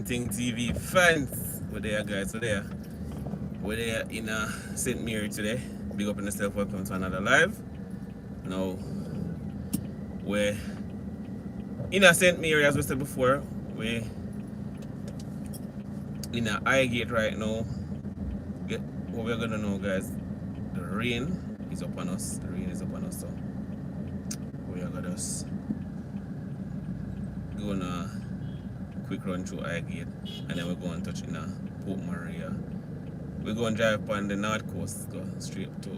Ting TV fans. We're there, guys. We're there in St. Mary today. Big up in yourself. Welcome to another live. Now, we're in St. Mary, as we said before. We're in a high gate right now. What we're gonna know, guys, the rain is upon us. The rain is upon us, so we are gonna just go on a quick run through high gate, and then we're going to touch in Port Maria. We're going to drive on the north coast, go straight to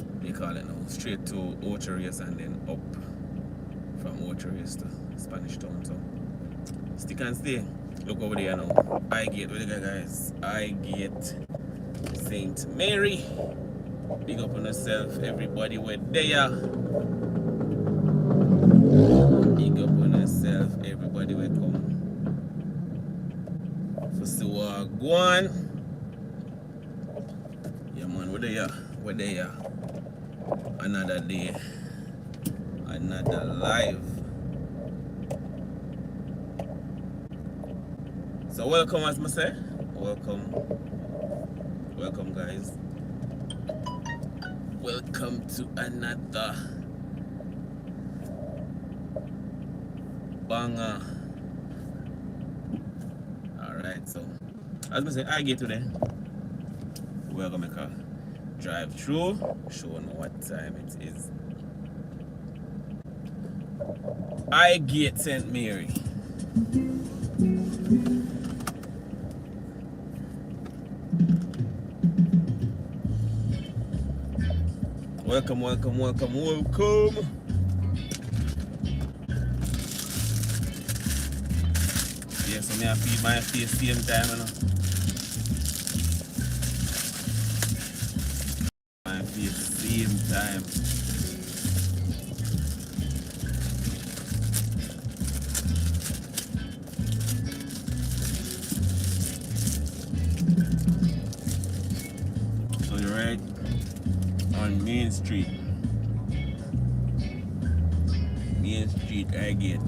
what do you call it now? Straight to Ocho Rios, and then up from Ocho Rios to Spanish Town. So stick and stay. Look over there now. High gate, where you go, guys? High gate, St. Mary. Big up on yourself, everybody. We're there. Big up on yourself, everybody. Welcome. For so go on. Yeah, man, we're there. We're there. Another day, another live. So welcome, as I say. Welcome, guys. Welcome to another banger. Alright, so as I say, I get today. We're gonna make a drive through, showing what time it is. I get St. Mary. Welcome. Yeah, so I feed my face same time, you know. My face same time. So you're right on Main Street. I get.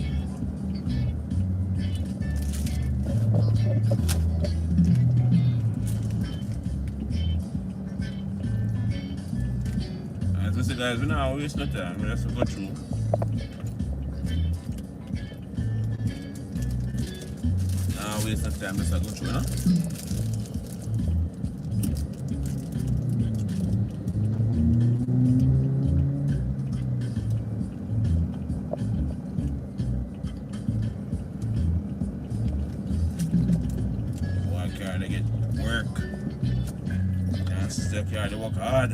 As I said, guys, we're not waste no time. We just go through. Not waste no time. Just go through, you know. They get work. Step yard, they work hard.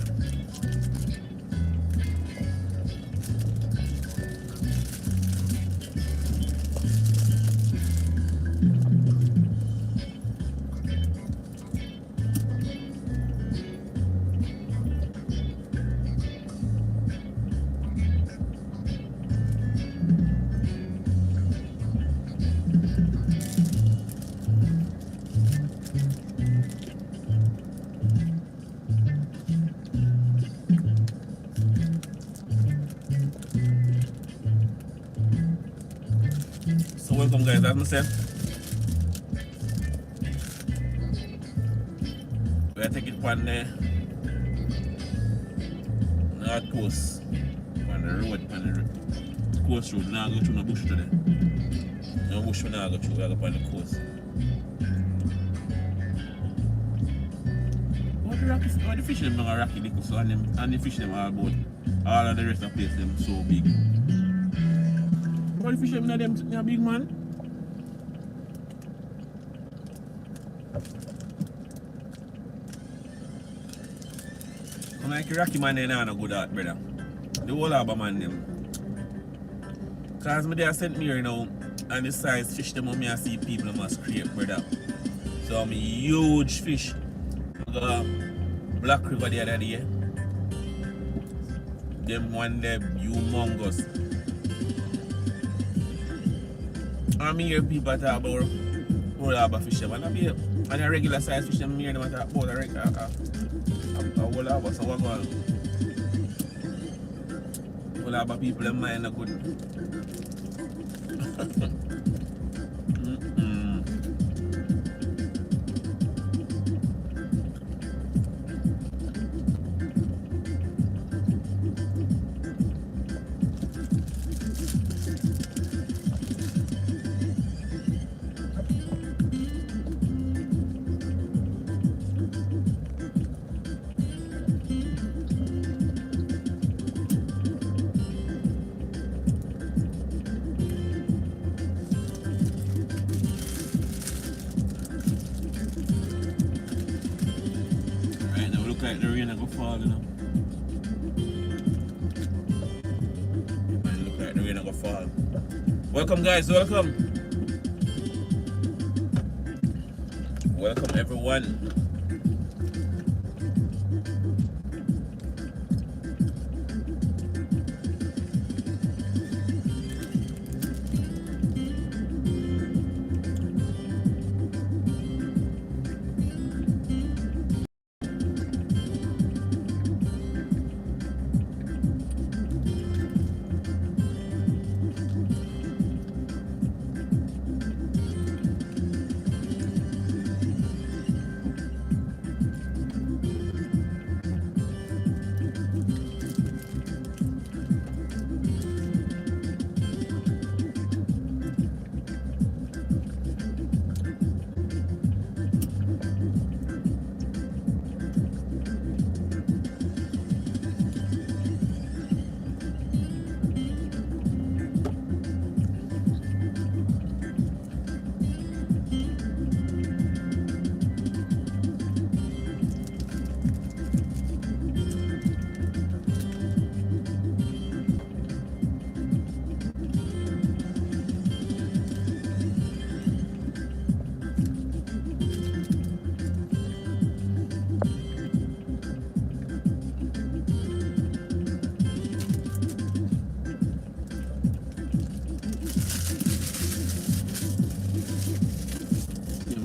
So welcome, guys, as I said. We're taking on the north coast, on the road, on the coast road. Now go through no bush today. No bush we now go through, we go on the coast. What the fish them are rocky little, so and the fish them are about all of the rest of the place them so big. What the fish them not them big, man? I'm like Rocky man, they not good at, brother. The whole harbor man them. Cause me there St. Mary now, and the size fish them on me I see people must scrape, brother. So I'm a huge fish. Black River the other day. Them one there humongous. I hear people talk about whole harbor fish them, and a regular size fish them hear them talk about a regular whole harbor. So what going? Whole harbor people them mind are good. Right now, look like the rain is going to fall, you know. Man, look like the rain is going to fall. Welcome, guys, welcome. Welcome, everyone.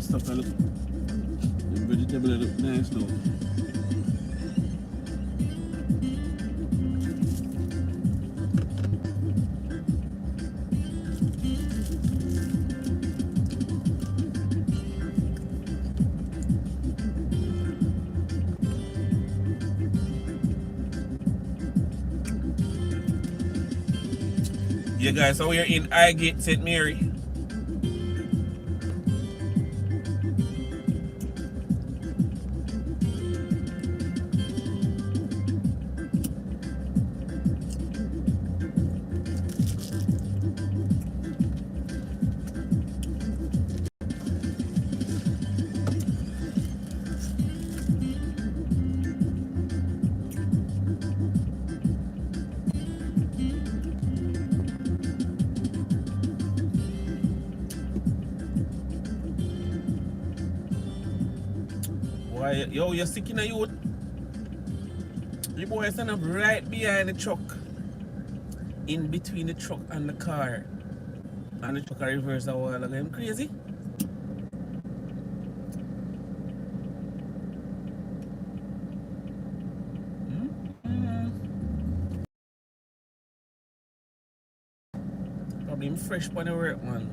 Stuff I look, the vegetable look nice now. Yeah, guys, so we're in Highgate, St. Mary. Why, yo, you're sick in a youth. You boy stand up right behind the truck. In between the truck and the car. And the truck reverse a while ago. I'm crazy. Probably I'm fresh on the work, man.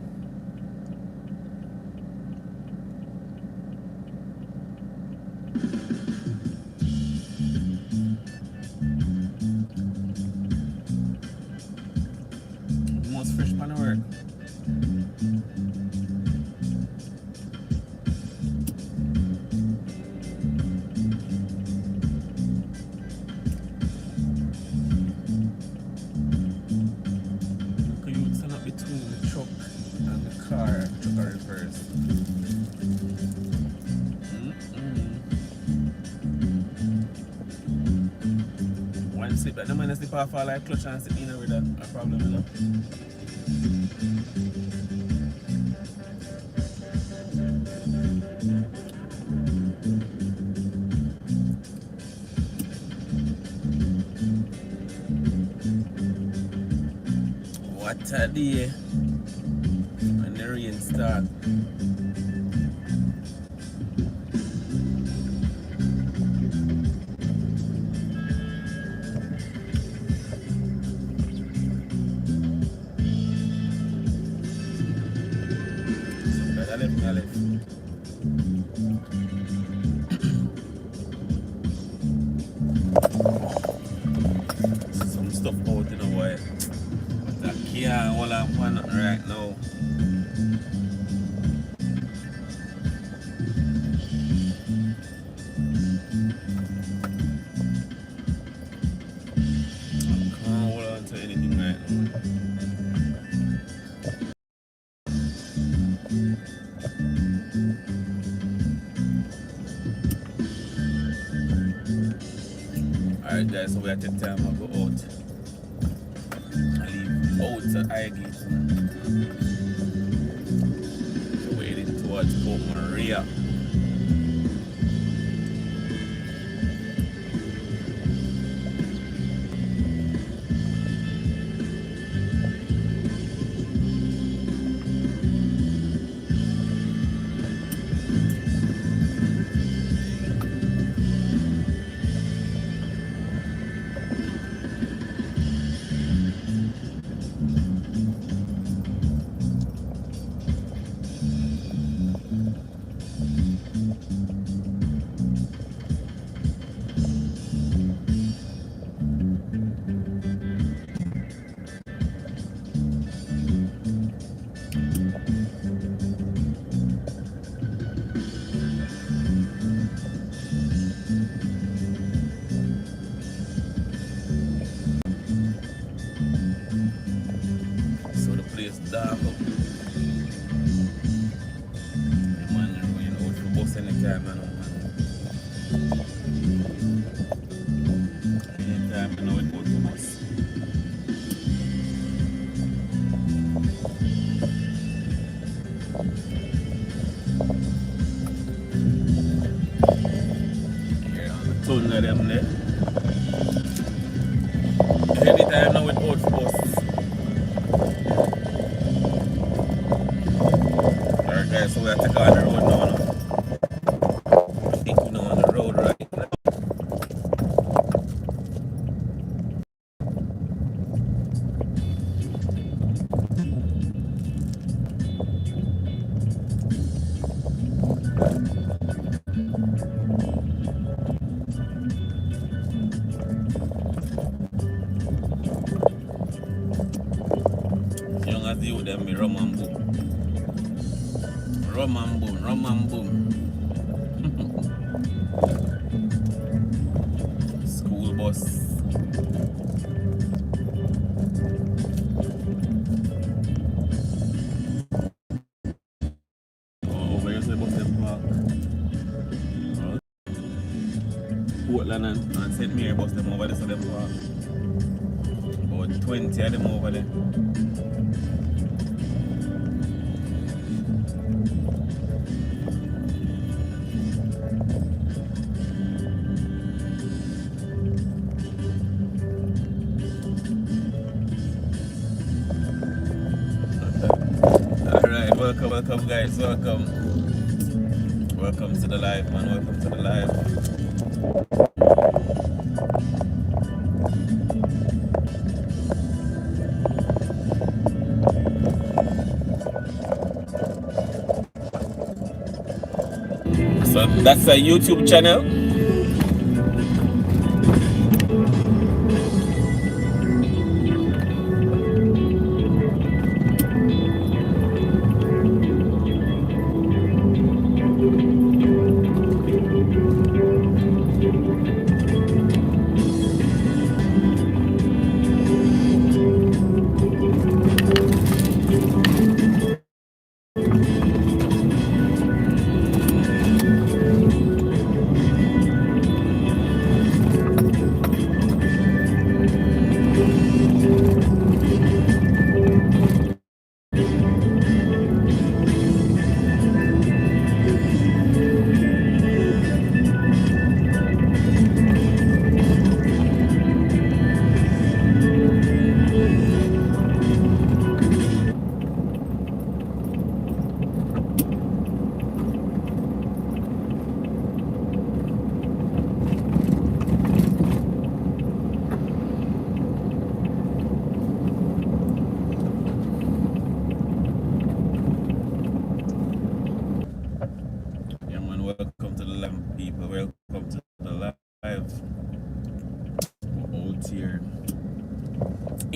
Most fresh on the work. Look, you stand up between the truck and the car. Truck reverse. One slip, that the man slip off all like clutch and sit in with a problem, you know? What a day when the rain starts. I left. Some stuff out in a while. But I can't hold on for nothing right now. I can't hold on to anything right now. Alright guys, so we have to take time to go out. I leave out to Highgate. So we're heading towards Port Maria. So the place dark up. The man going out for bus anytime, man. Anytime I know it go to bus. Here on the tunnel of them there. Anytime now it go for bus. Alright guys, so we have to go on the road now. I think we're now on the road right now. Young as the youth them be rum and boom. Rum and boom, rum and boom. School bus. Oh, over here say bus them park. Portland and St. Mary bus them over there so them park. About 20 of them over there. Alright, welcome guys, welcome. Welcome to the live, man, welcome to the live. So that's a YouTube channel.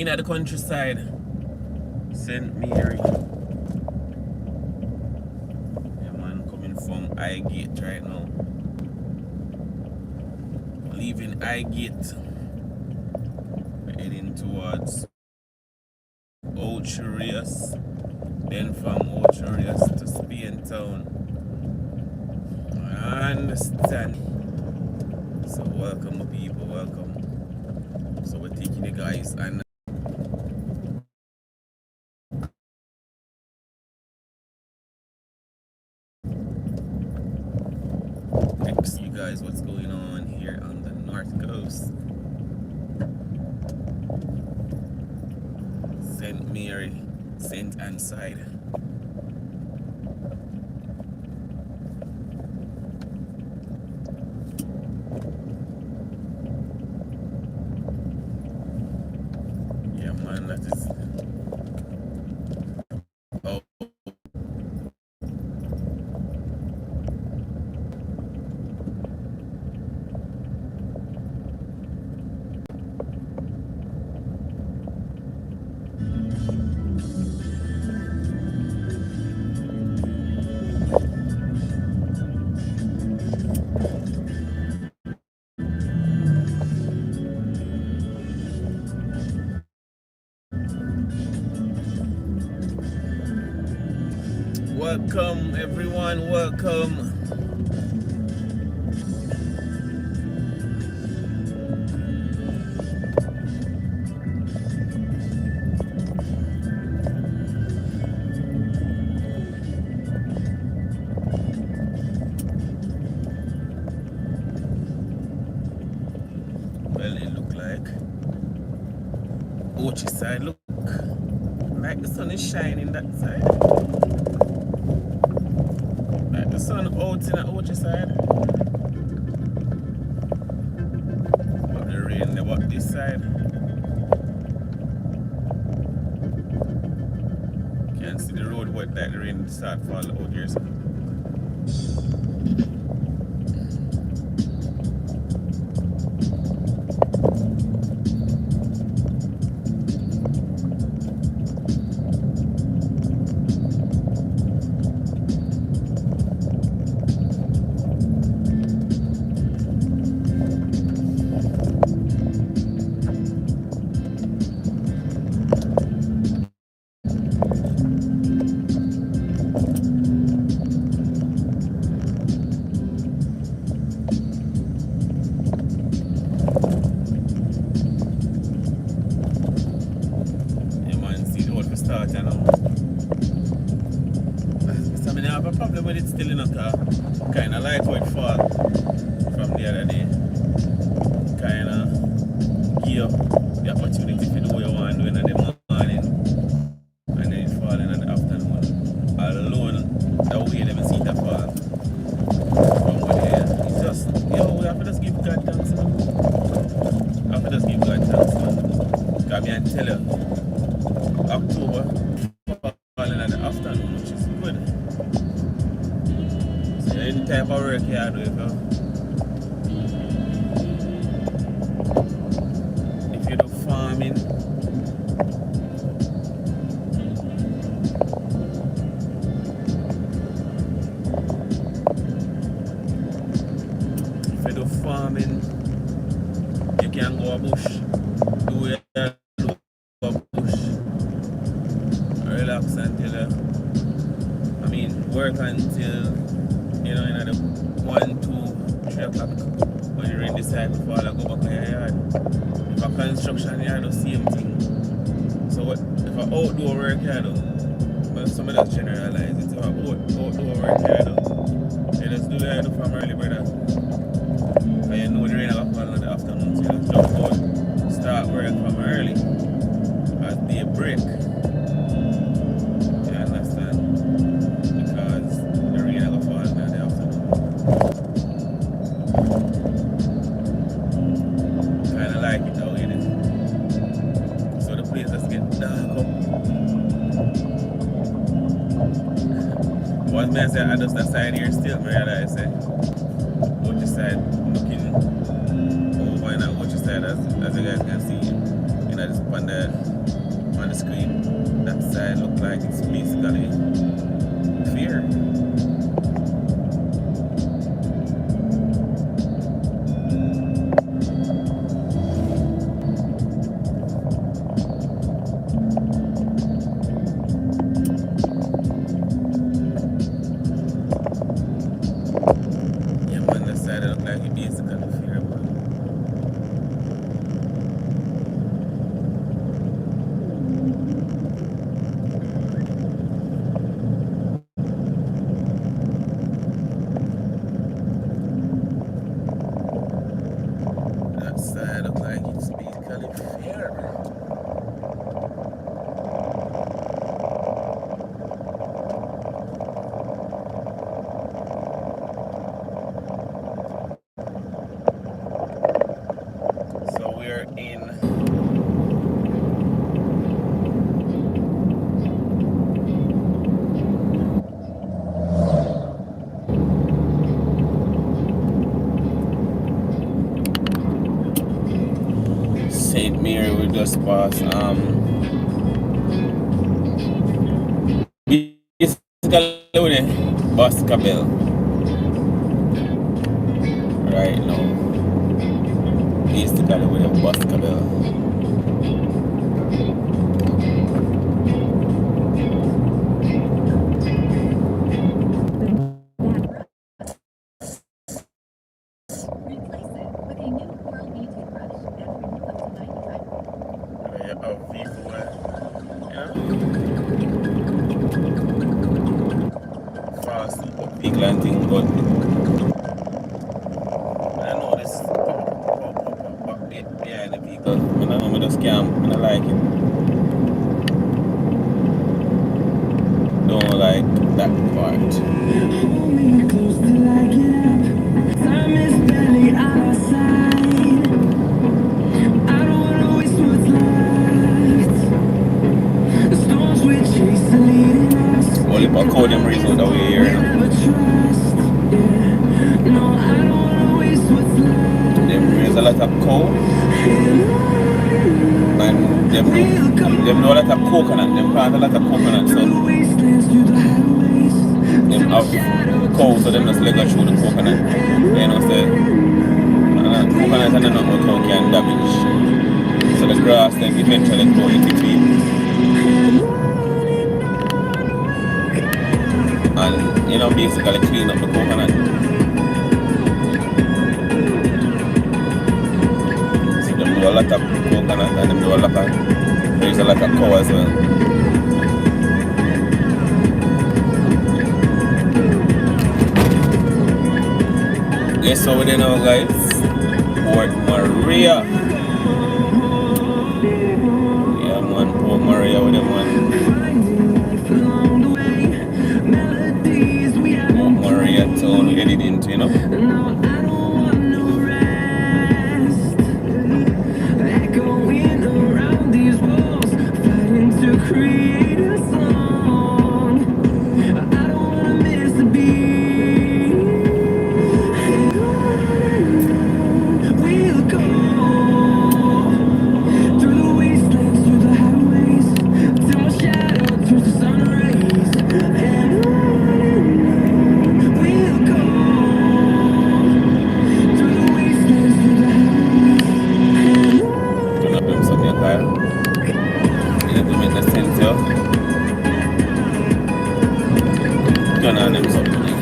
in at the countryside, St. Mary. Yeah, man, coming from Highgate right now. Leaving Highgate, heading towards Ocherius, then from Ocherius to Spain Town. I understand. So welcome, people, welcome. So we're taking you guys and next you guys what's going on here on the north coast. St. Mary, St. Anne side. Yeah, man, that is. Oh. Welcome, everyone, welcome. Well, it look like Ochi side, look like the sun is shining that side. Like the sun out in the Ochi side. But the rain about this side. Can't see the road wet like the rain start fall out here. So. I have a problem with it still in a car. Kinda like how it fall from the other day. Kinda give you the opportunity to do what you want to do in the morning and then it fall in the afternoon. Alone, the way they see it fall from what it is. It's just, we have to just give God thanks. We have to just give God thanks, man. Because I tell you, October falling in the afternoon, which is good. So any type of work you do, if you do farming, you can go a bush, do it, do a bush, relax until, work until, in the 1, 2, 3 o'clock when the rain decide to fall and go back to your yard. If a construction yard, the same thing. So if an outdoor work yard, well, some of us generalize it. If an outdoor work yard, you just do what you do from early, brother. And you know the rain will fall in the afternoon, so you just jump out, start work from early, as day break. You understand? Because the rain will fall in the afternoon. Kinda like it how it is. So the place just get dark up. What may I say, I just that side here still, I say. Watch the side, looking over and watch the side as you guys can see, this pandemic. the screen, that side look like it's basically fair. Yeah, man, that side look like it basically fair, man. That side look like it's basically fair. So we're in St. Mary. We just passed basically with the Boscabel right now. Basically with the Boscabel. Fast England thing, but I know this pop it behind the vehicle. I know I just can't, I like it. Don't like that part. Time is barely on our side. I don't wanna waste what's left. The storms we chase are leading us. Only for coding reason that we're here. No, I don't wanna waste what's left. There's a lot of coal. And them do a lot of coconut. Them plant a lot of coconut, so them have coal, so them just let go through the coconut. You know, say coconut and not what coal can damage. So the grass then eventually go in between. And you know, basically clean up the coconut. So them do a lot of coconut and them do a lot of, there's a lot of coal as well. Guess how we know, guys? Port Maria. Yeah, man, Port Maria with them, man. Port Maria town we headed into, you know? Create a song. I don't wanna miss a beat. We'll go through the wastelands, through the highways, till my shadow turns to sun rays. And we'll go through the wastelands, through the highways. Turn up them something, Kyle. You have to make the sense, yo. Turn on them something.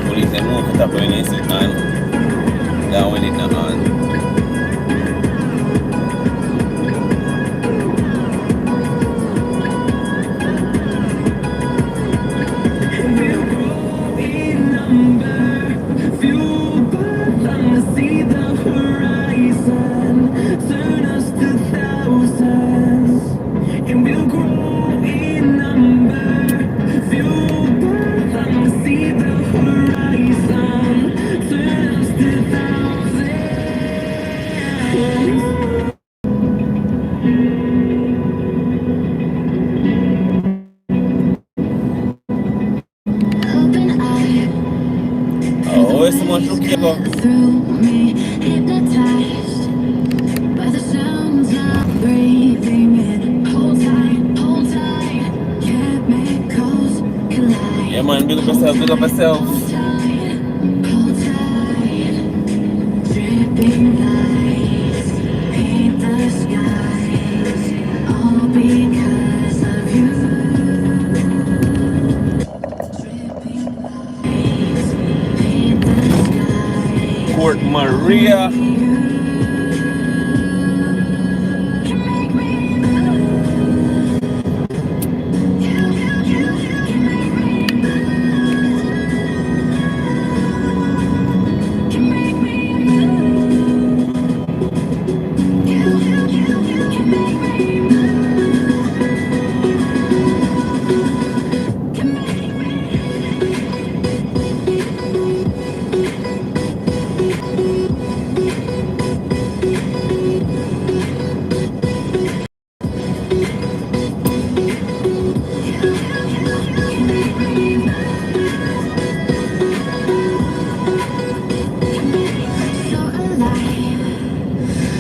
Police they move it up when they sit on. Down when it's not on. We'll grow in number, fueled by thunder, see the horizon, turn us to thousands. And we'll grow in number, fueled by thunder, see the horizon, turn us to thousands. Open eye. Oh, it's so much looking for. Through me, hypnotized by the sounds of breathing. man, big up yourself, big up yourself. Dripping lights paint the skies, all because of you. Dripping lights paint the skies. Fort Maria. So alive,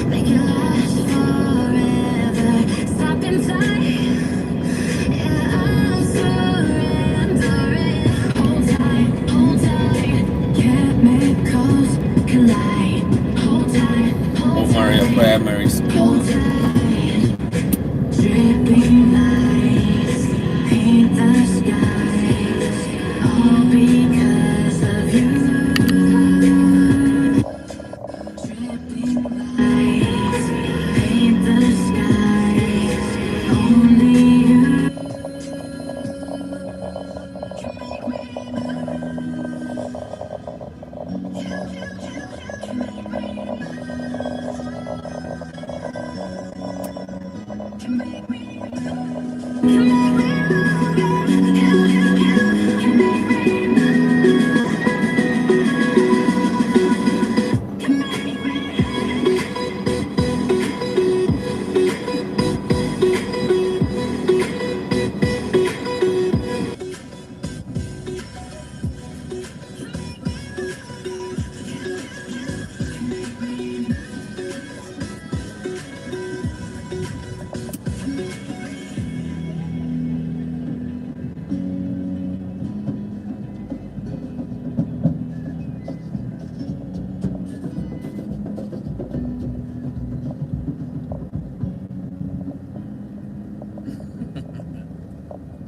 make it last forever. Stop in time, yeah, I'm surrendering. Hold tight, chemicals collide. Hold tight, Fort Maria Primary School. hold tight. Dripping lights paint the skies, all because of you. Dripping lights paint the skies, only you.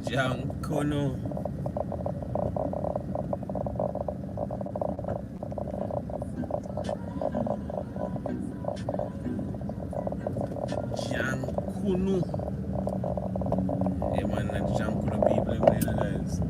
Jankono. Jankunu. Yeah man, that Jankunu people in there, guys.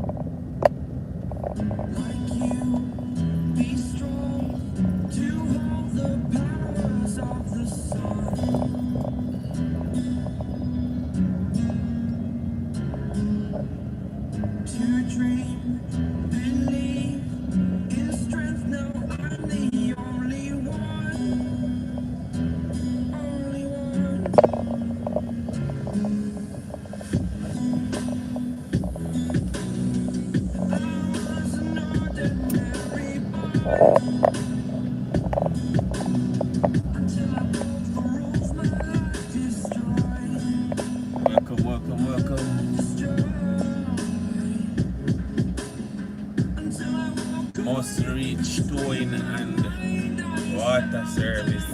Welcome, welcome, welcome. Must reach towing and water service.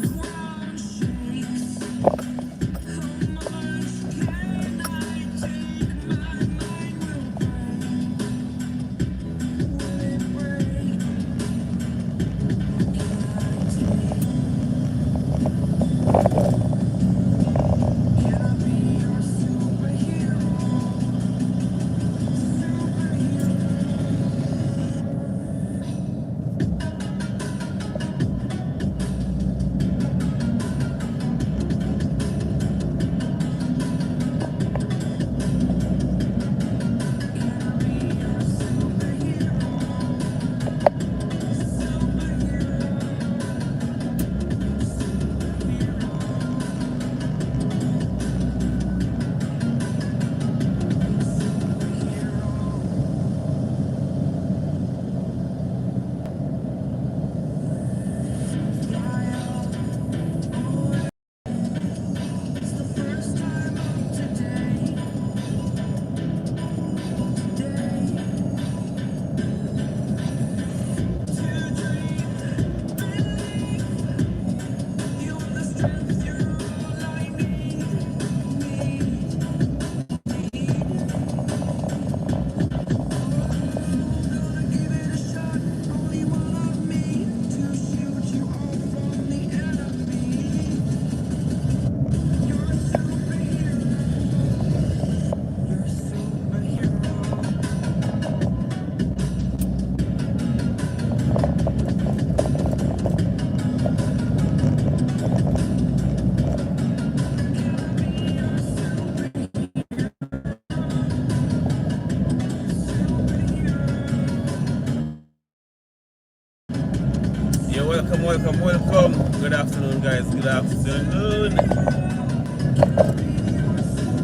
welcome. Good afternoon, guys. Good afternoon.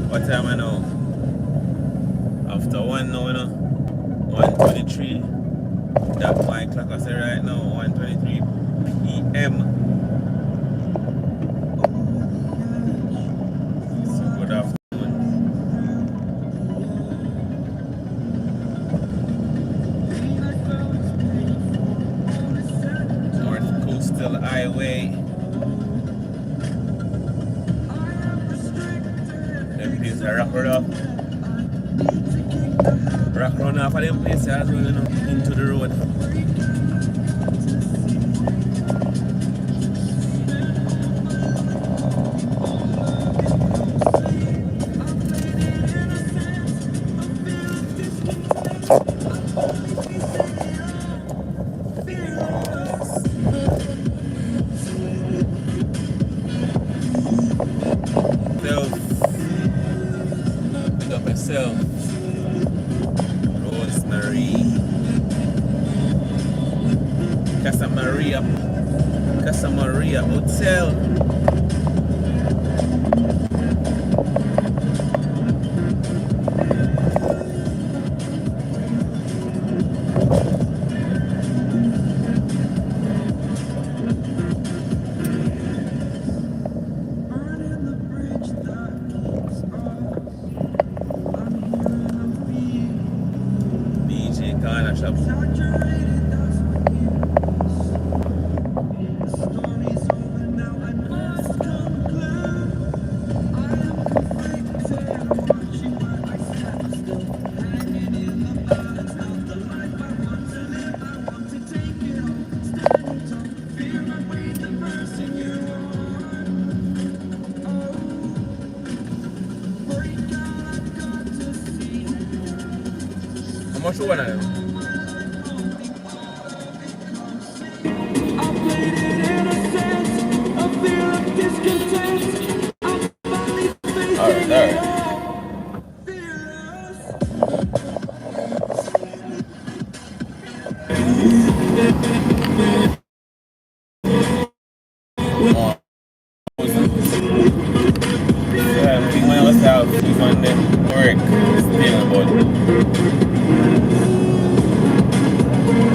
What time I know? After 1 now, 1:23. That's my clock I say right now, 1:23 p.m. So good afternoon. North Coastal Highway. Them places are rock up. Rock run off of them places as well, into the road. Big up yourself. Rosemary. Casa Maria Hotel. DJ Corner Shop. How much you want of them? Alright. Yeah, I think when I was out, this one them work still, but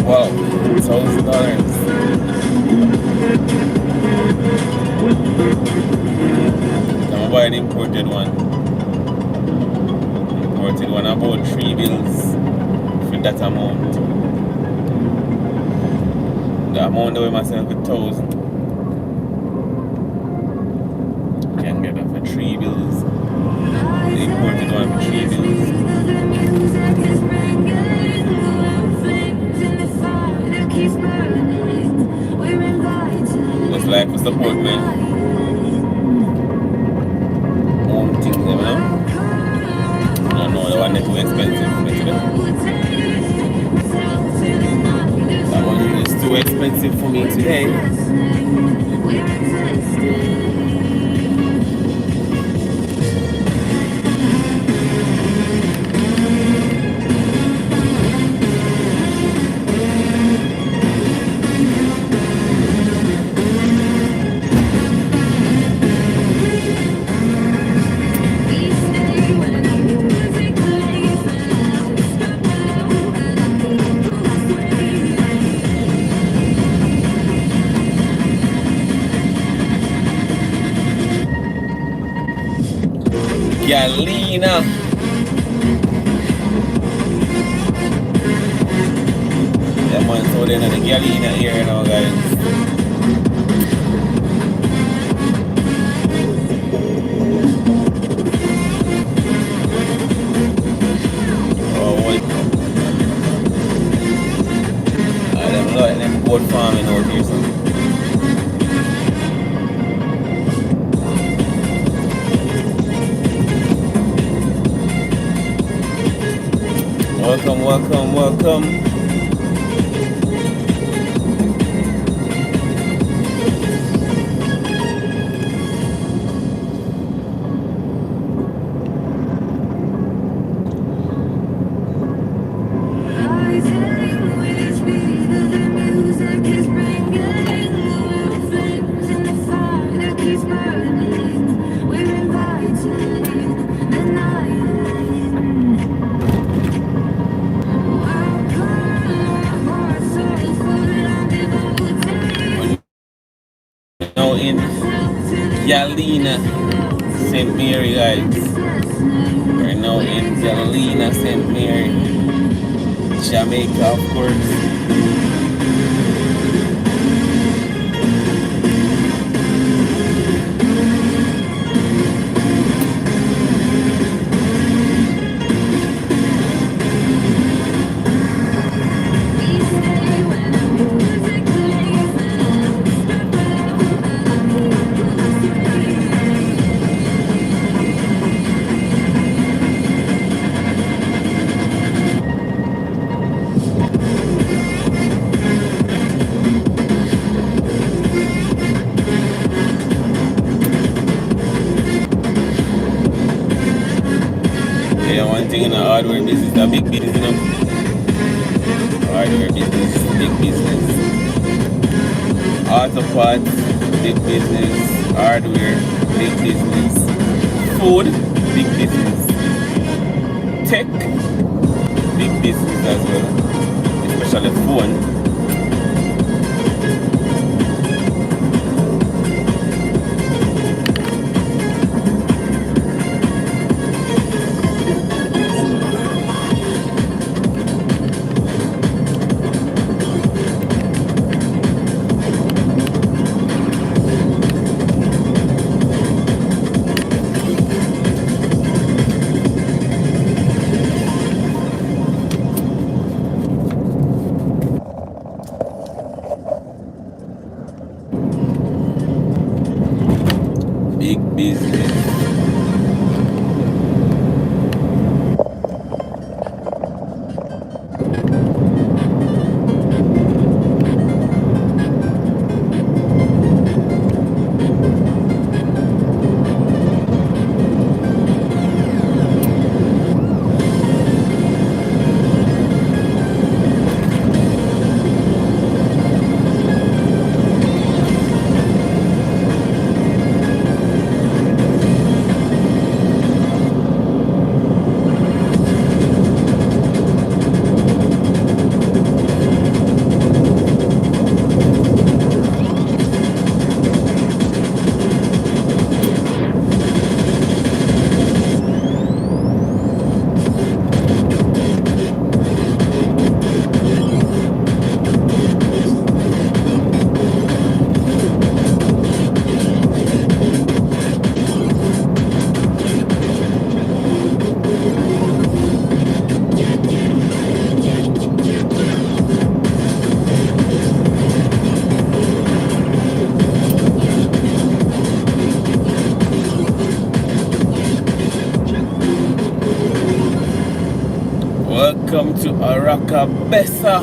wow, $1,000. I'm buying an imported one. Imported one about 3 bills for that amount. The amount that we must sell for 1,000. Can get that for 3 bills. The imported one for 3 bills. What's like for support, man? Home things, you know? I don't know, the one that's too expensive for me today. That one is too expensive for me today. Galina. Yeah, man, so then the Galina here now, guys. Oh, what? Them goat farming out here, so. Welcome. Galena, St. Mary, guys. We're now in Galena, St. Mary, Jamaica, of course. Yeah, one thing in the hardware business, a big business, you know. Hardware business, big business. Auto parts, big business. Hardware, big business. Food, big business. Tech, big business as well. Especially phone. Big business. Welcome to Arakabessa.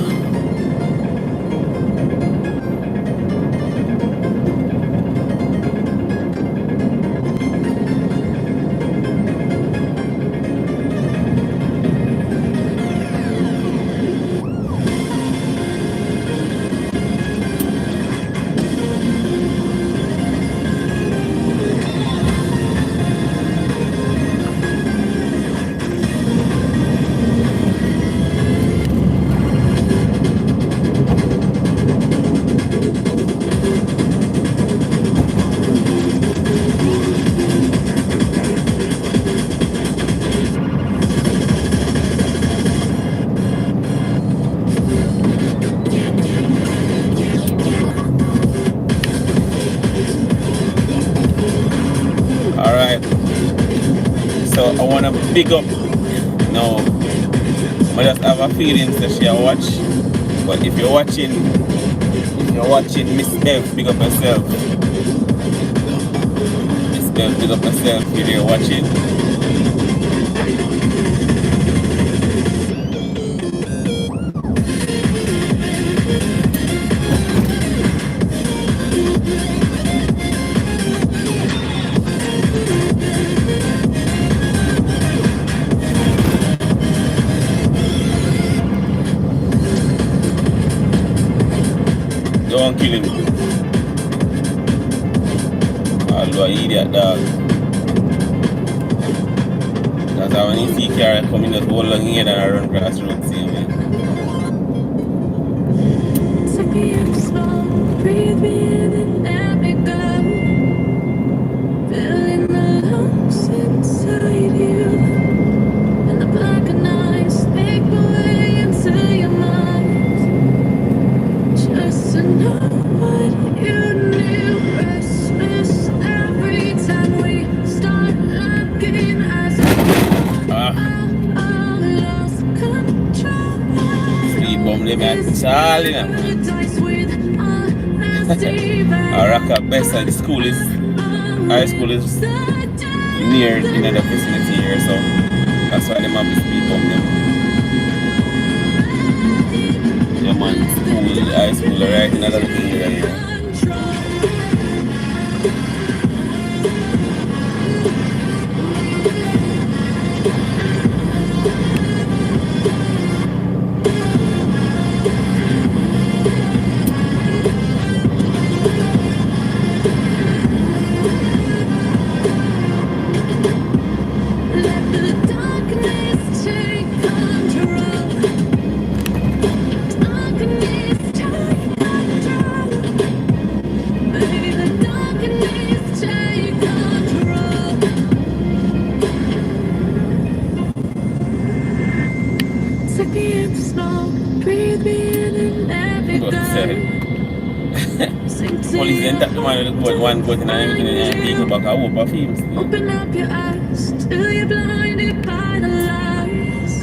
Alright, so I want to big up now. I just have a feeling that she watch. But if you're watching Miss Bev, big up yourself. Miss Bev, big up yourself if you're watching. Don't kill him. Although idiot dog. That's how when you see car coming just hold long here and I run across the road same way. Take me up slow, breathe me in and let me go. something they make Charlie now, man. Araka Besa, the school is, high school is near in the vicinity here, so that's why they have to speak up them. Yeah, man, school, high school, right in another thing here. Police didn't tap the man with the goat, one goat and everything and take it back. I hope I feel still. Open up your eyes till you're blinded by the lies,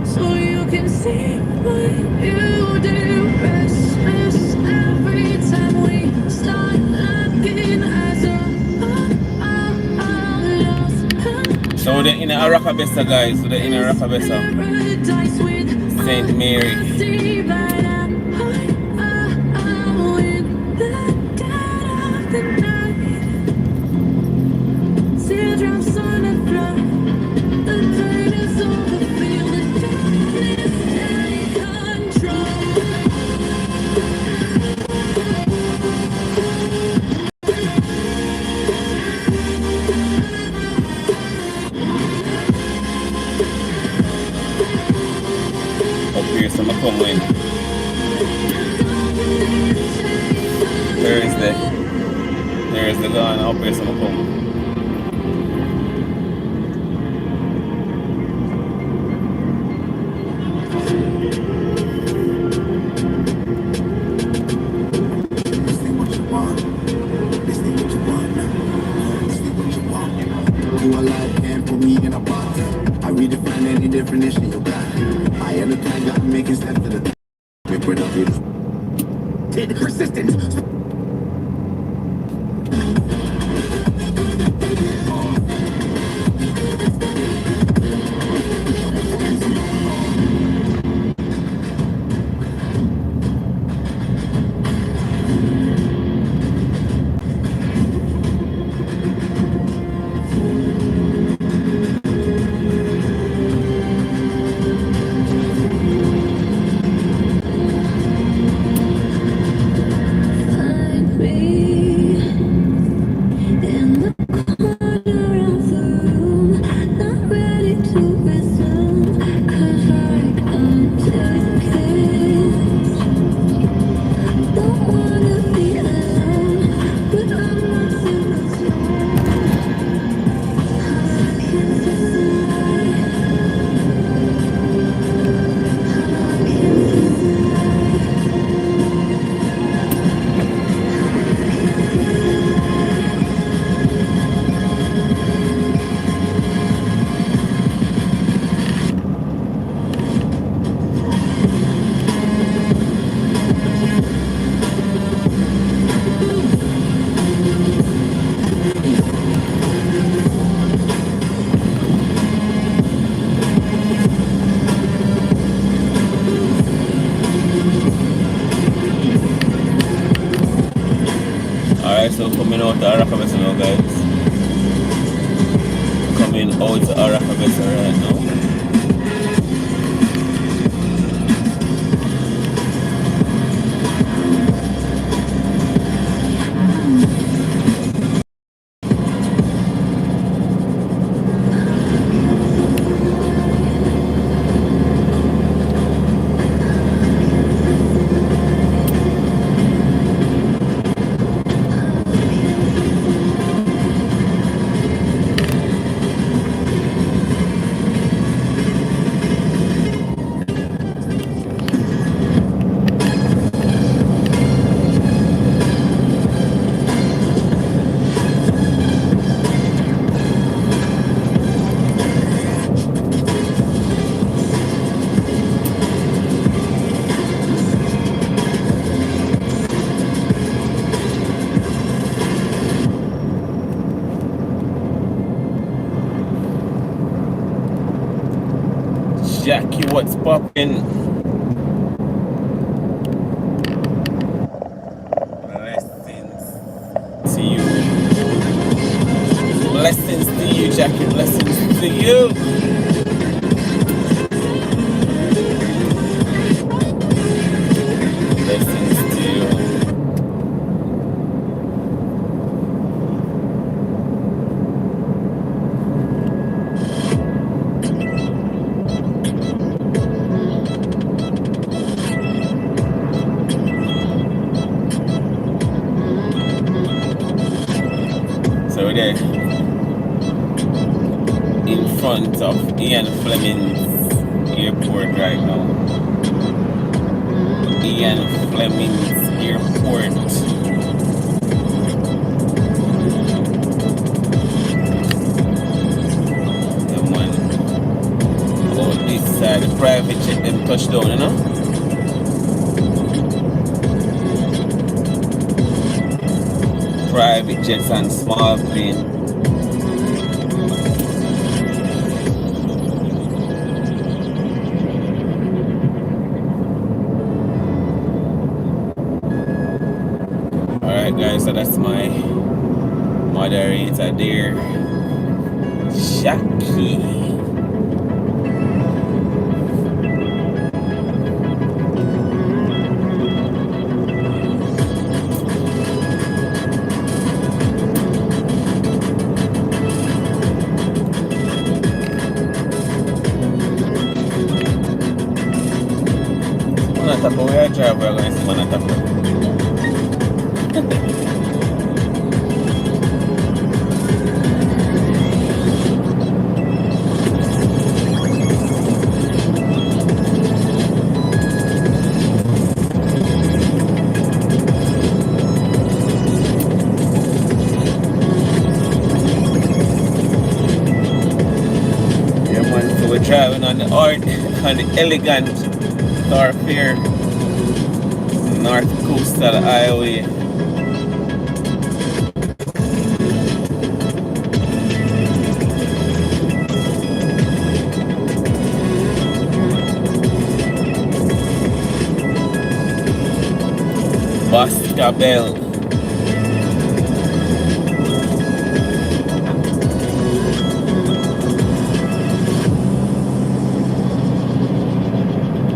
so you can see what you do. Restless every time we start looking as a lost. So they're in a Rakabessa, guys. So they're in a Rakabessa. Saint Mary. Come in. There is the gun. Up here, some come. You alive can't put me in a box. I redefine any definition you got. I am the kind got making steps to the persistence. Alright, so coming out to Arakabessa now, guys. Coming out to Arakabessa right now. Jackie, what's poppin'? Blessings to you. Blessings to you, Jackie. Blessings to you. Blessings to you. So we're there in front of Ian Fleming's airport right now. Ian Fleming's airport. The one about this side, the private jet them touchdown, you know? Private jets and small plane. Alright guys, so that's my moderator there, Jackie. Manatapa, where I drive, we're going to see Manatapa. Yeah man, so we're driving on the elegant thoroughfare, North Coastal Highway. Boscabel.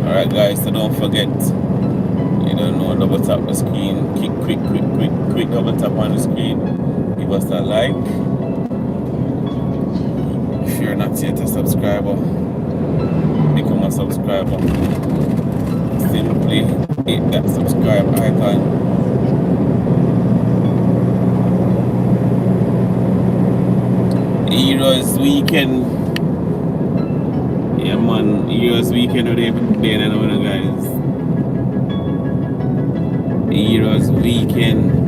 Alright guys, so don't forget, you don't know, double tap the screen, quick double tap on the screen, give us that like. If you're not yet a subscriber, become a subscriber. Simply hit that subscribe icon. Heroes Weekend. Yeah man, Heroes Weekend with everybody and all guys. Heroes Weekend.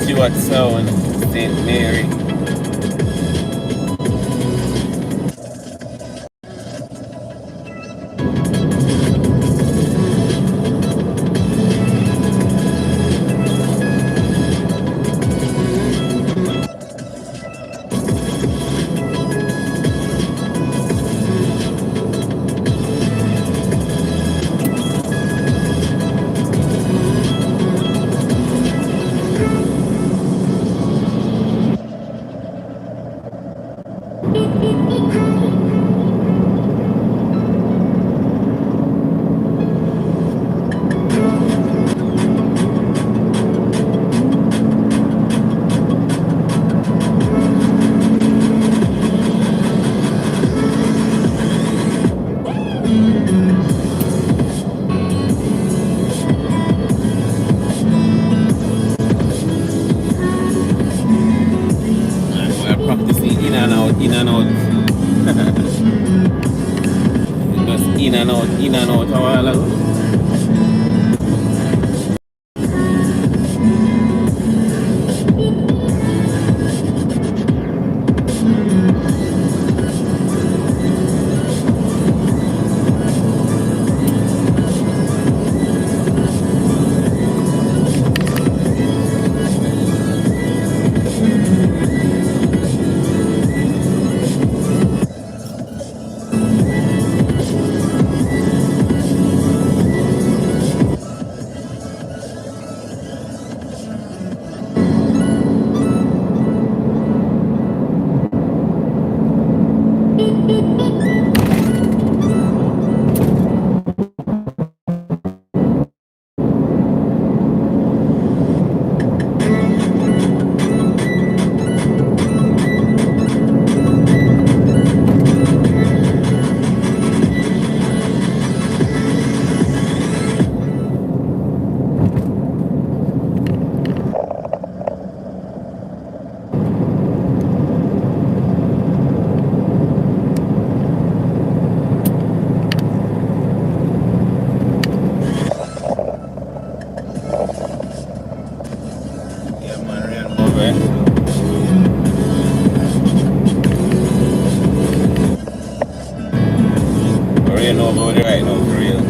Stewartstown, St. Mary. in and out a while ago. Yeah, man, rain over. Rain over there right now, for real.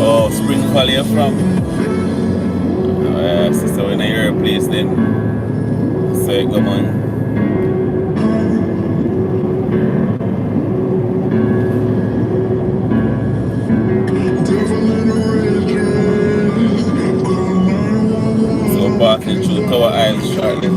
Oh, Spring Valley you're from? So when I hear a place then, so you go man. So passing through Tower Isles shortly.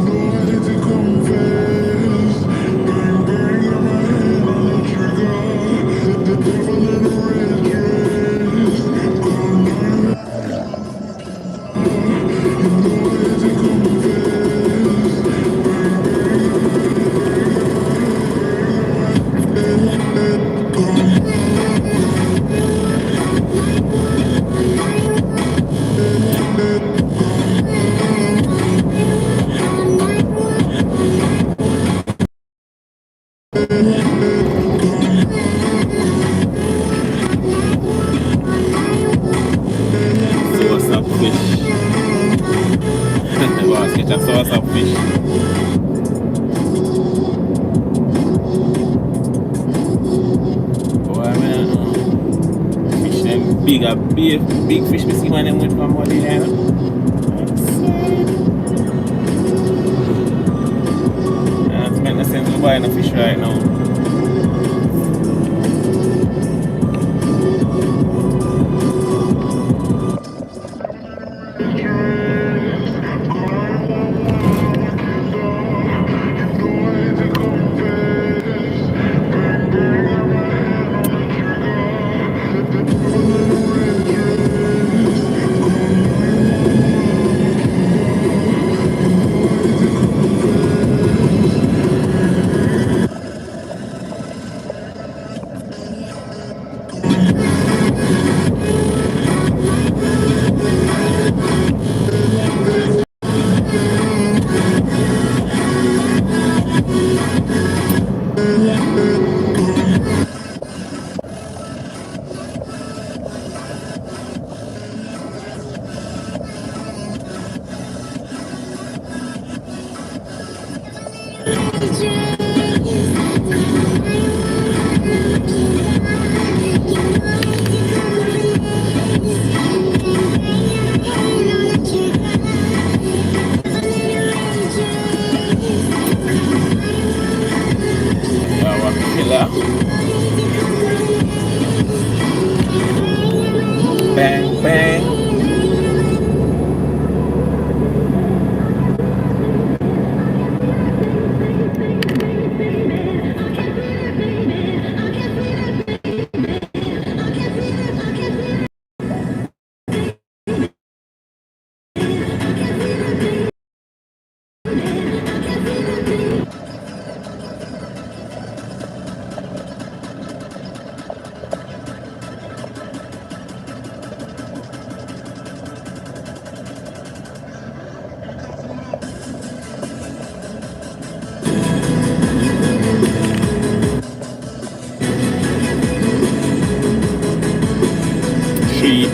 Source of fish. Let's get a source of fish. Boy, man, fish them big fish we see when them went from body there. It makes no sense to buy no fish right now.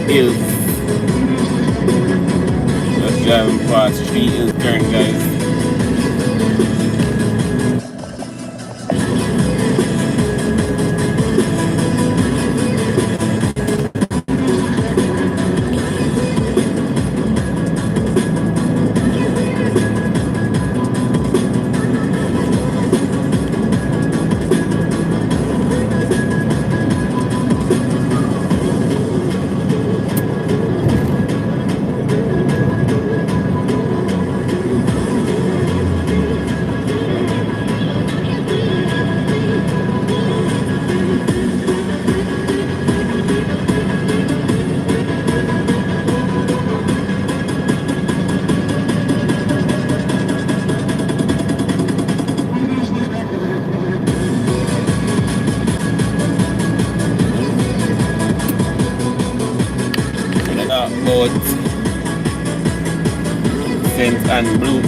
Hills. Just driving past 3 Hills turn, guys. About Saint and Blue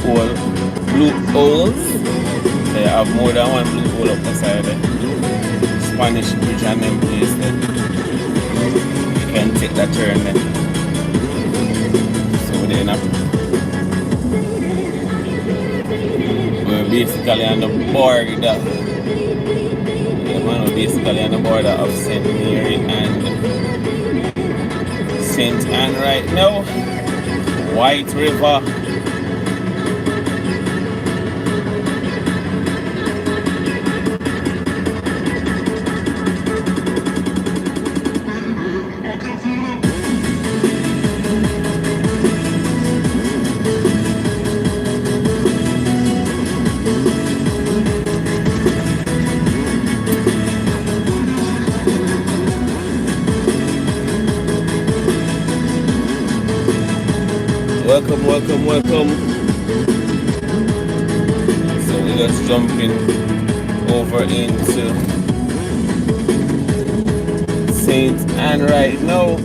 Holes. They have more than one blue hole up the side there. Spanish bridge and them place there. You can take that turn there. So then we're basically on the border. Yeah, man, we're basically on the border of St. Mary and St. Anne right now. White River. Welcome. So we're just jumping over into St. Anne right now.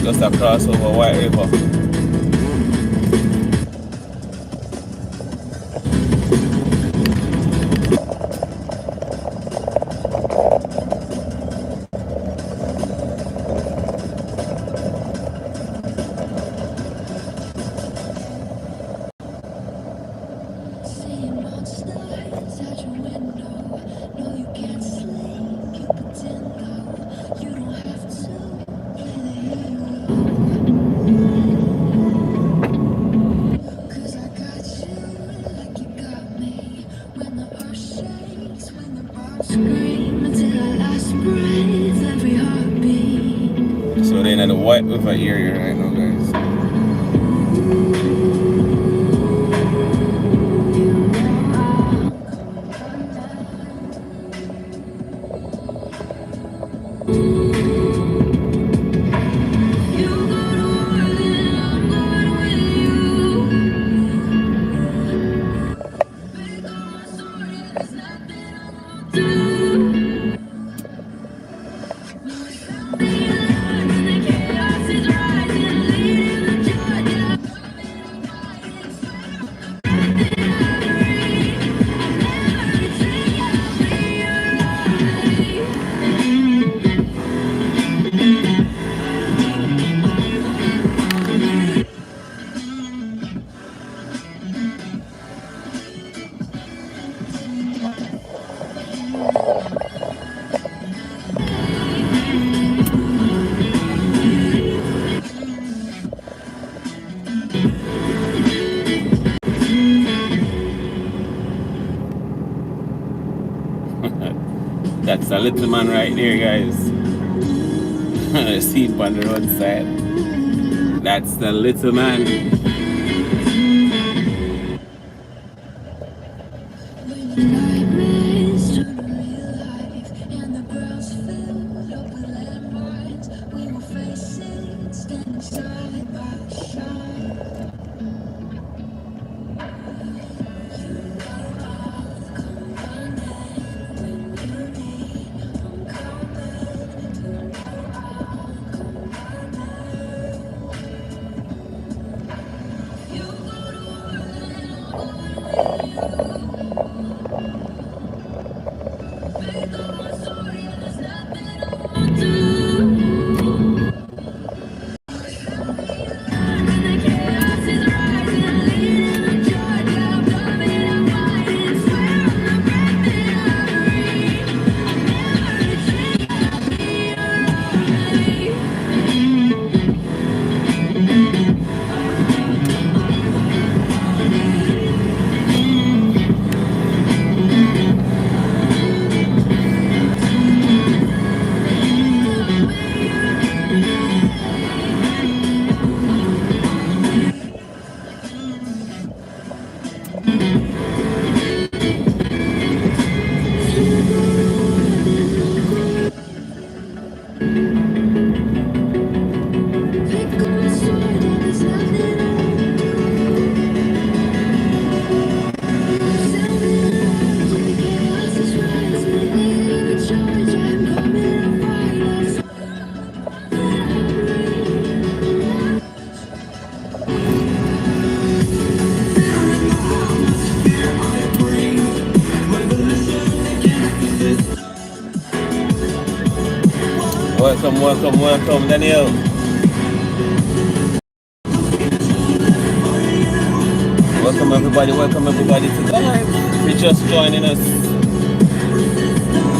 Just across over White River. So they're in the White River area right now, guys. That's a little man right there, guys. See it on the roadside. That's the little man. Do welcome, Daniel. Welcome everybody to the live. If you're just joining us,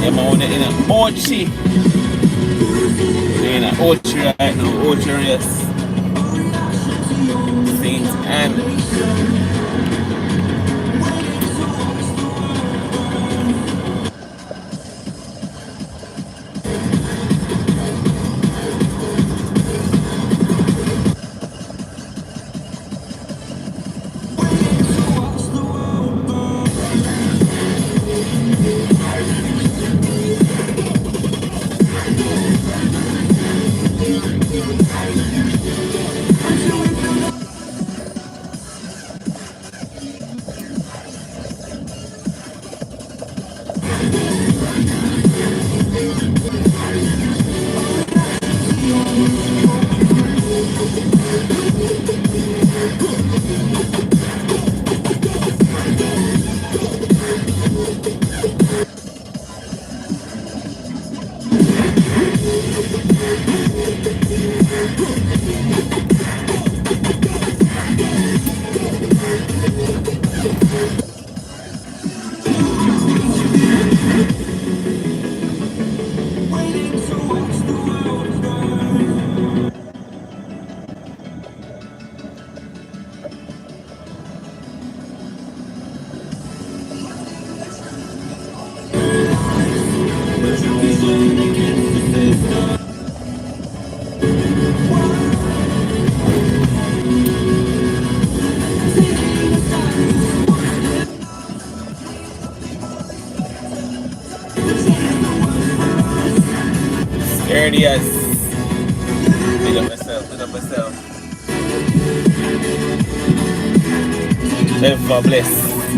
yeah, man, we're in a Ochi. We're in a Ochi right now, Ochi race. Saint Anne. Sturdy as. Big up myself. Ever bless.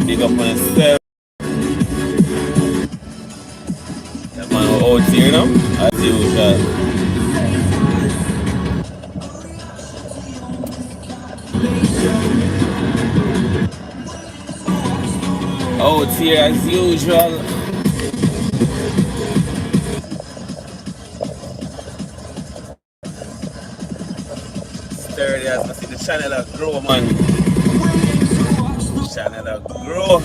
Big up myself. That man out here, you know, as usual. Out here as usual. Sturdy as I see the channel that grow, man. Channel that grow.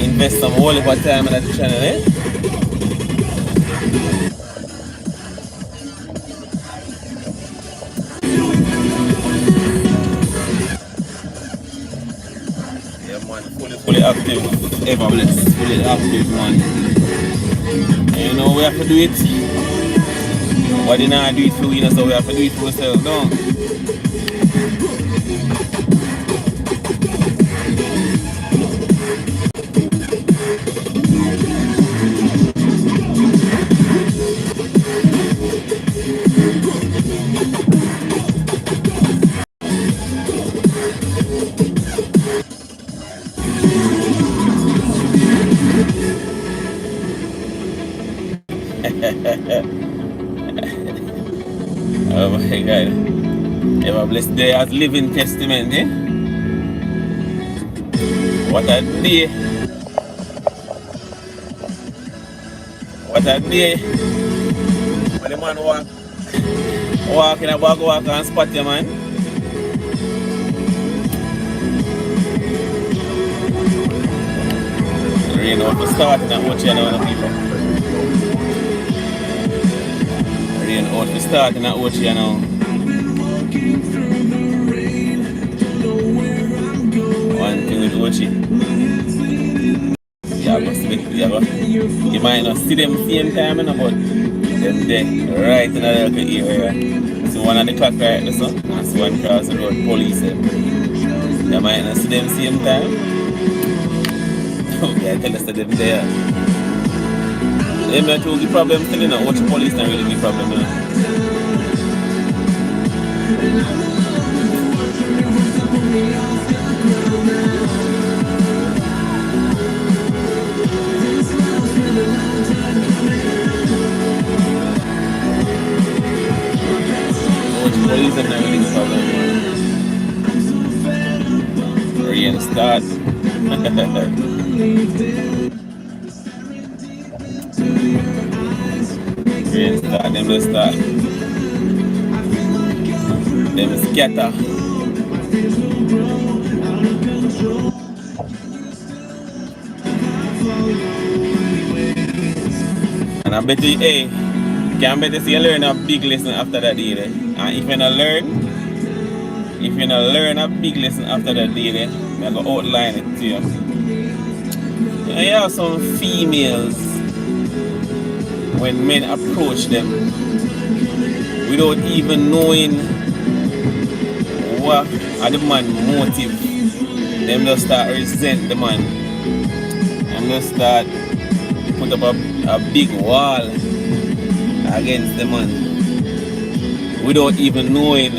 Invest some whole heap of time in the channel, eh? Yeah, man, fully active, ever blessed, fully active, man. And you know we have to do it. But you know, do it for you, so we have to do it for ourselves, no? Oh my God. Ever blessed day as living testament, eh? What a day. What a day. When the man walk in a bag, walk and spot you, man. Rain out to start in a watch, you know, people. Rain out to start in a watch, you know. One thing with Ochi. You might not see them same time, you know, but them there, right in the local area. So one on the clock right there, so, and so one cross the road, police. You might not see them same time. Okay, I tell us that them there. They might have the problem still, you know, watch the police not really the problem, you know. Police are not really the problem. We're gonna start. Rain start, them just start. Them scatter. And I bet you, hey, can bet you see you learn a big lesson after that day. And if you not learn a big lesson after that day, I go outline it to you. And you have some females, when men approach them without even knowing what are the man motive, them just start resent the man. Them just start put up a big wall against the man without even knowing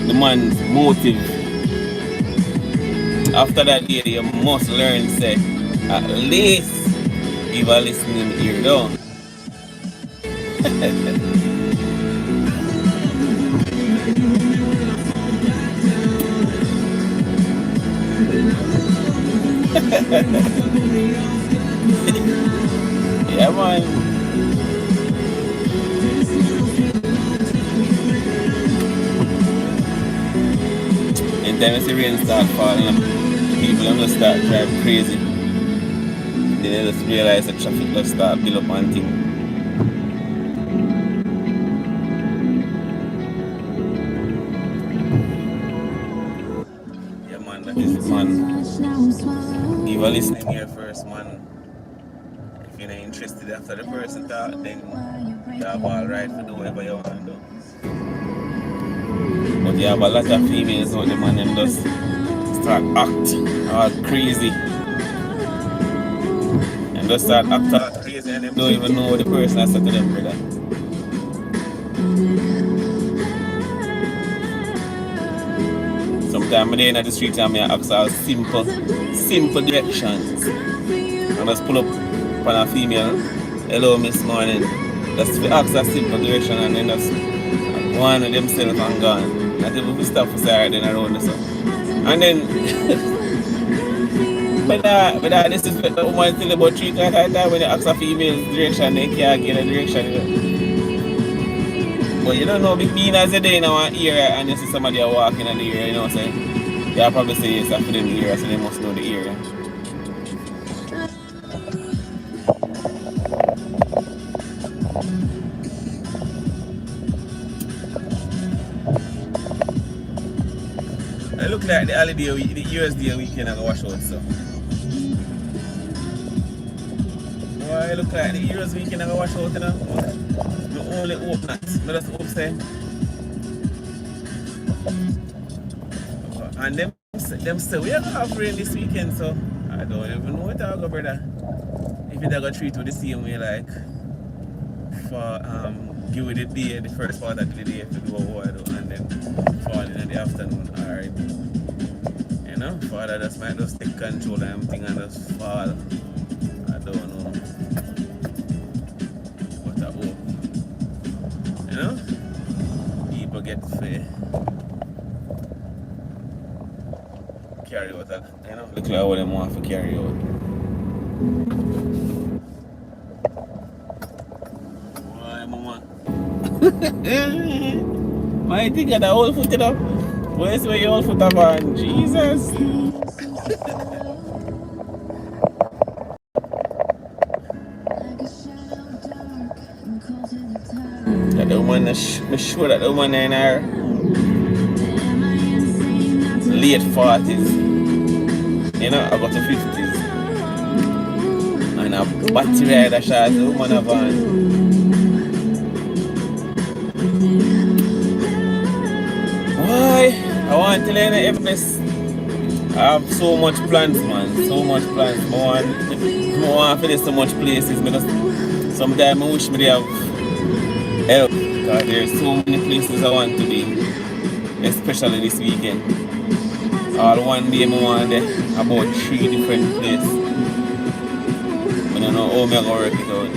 the man's motive. After that day, you must learn, say, at least give a listening ear down. Yeah, man. And then as the rain start falling, people just start driving crazy. Then they just realize the traffic just start build up on things. Yeah, man, that is it, man. Give a listening here first, man. If you're not interested after the person talk, then talk all right for do whatever you want to do. But you have a lot of females out there, man, them just start acting all crazy. And just start acting all crazy and them don't even know what the person has said to them, brother. Sometimes I'm there in the street and I ask all simple directions. And just pull up on a female, hello miss morning. Just ask a simple direction and then just go on with themselves and gone. Not even stop for say then around this. And then but this is the woman tell about 3 times a time when you ask a female direction they can't get a direction. But you don't know being as a day in our area and you see somebody walking in the area, you know what I'm saying? They'll probably say yes after them area, so they must know the area. It look like the holiday week, the USD weekend I go wash out so. Why it look like the Euros weekend I go wash out, you know? I only hope not. I just hope say. And them say we are gonna have rain this weekend, so I don't even know what I'll go, brother. If it go treat with the same way like for give it the day, the first part of the day to do what I do and then fall in the afternoon, alright. You know, Father just might just take control and everything and just fall. I don't know. What I hope. You know? People get fair. Carry out that, you know? Look like what them want to carry out. Why, mama? I think I the whole foot it up. Where's where your whole foot up on? Jesus. That the woman, I'm sure that the woman in her late 40s, you know, about the 50s. And a battery rider shot the woman of on. Why? I want to learn everything. I have so much plans, man. So much plans. I want to finish so much places because sometimes I wish me have help. Because there's so many places I want to be. Especially this weekend. All one day I want to about 3 different places. I don't know how I'm going to work it out.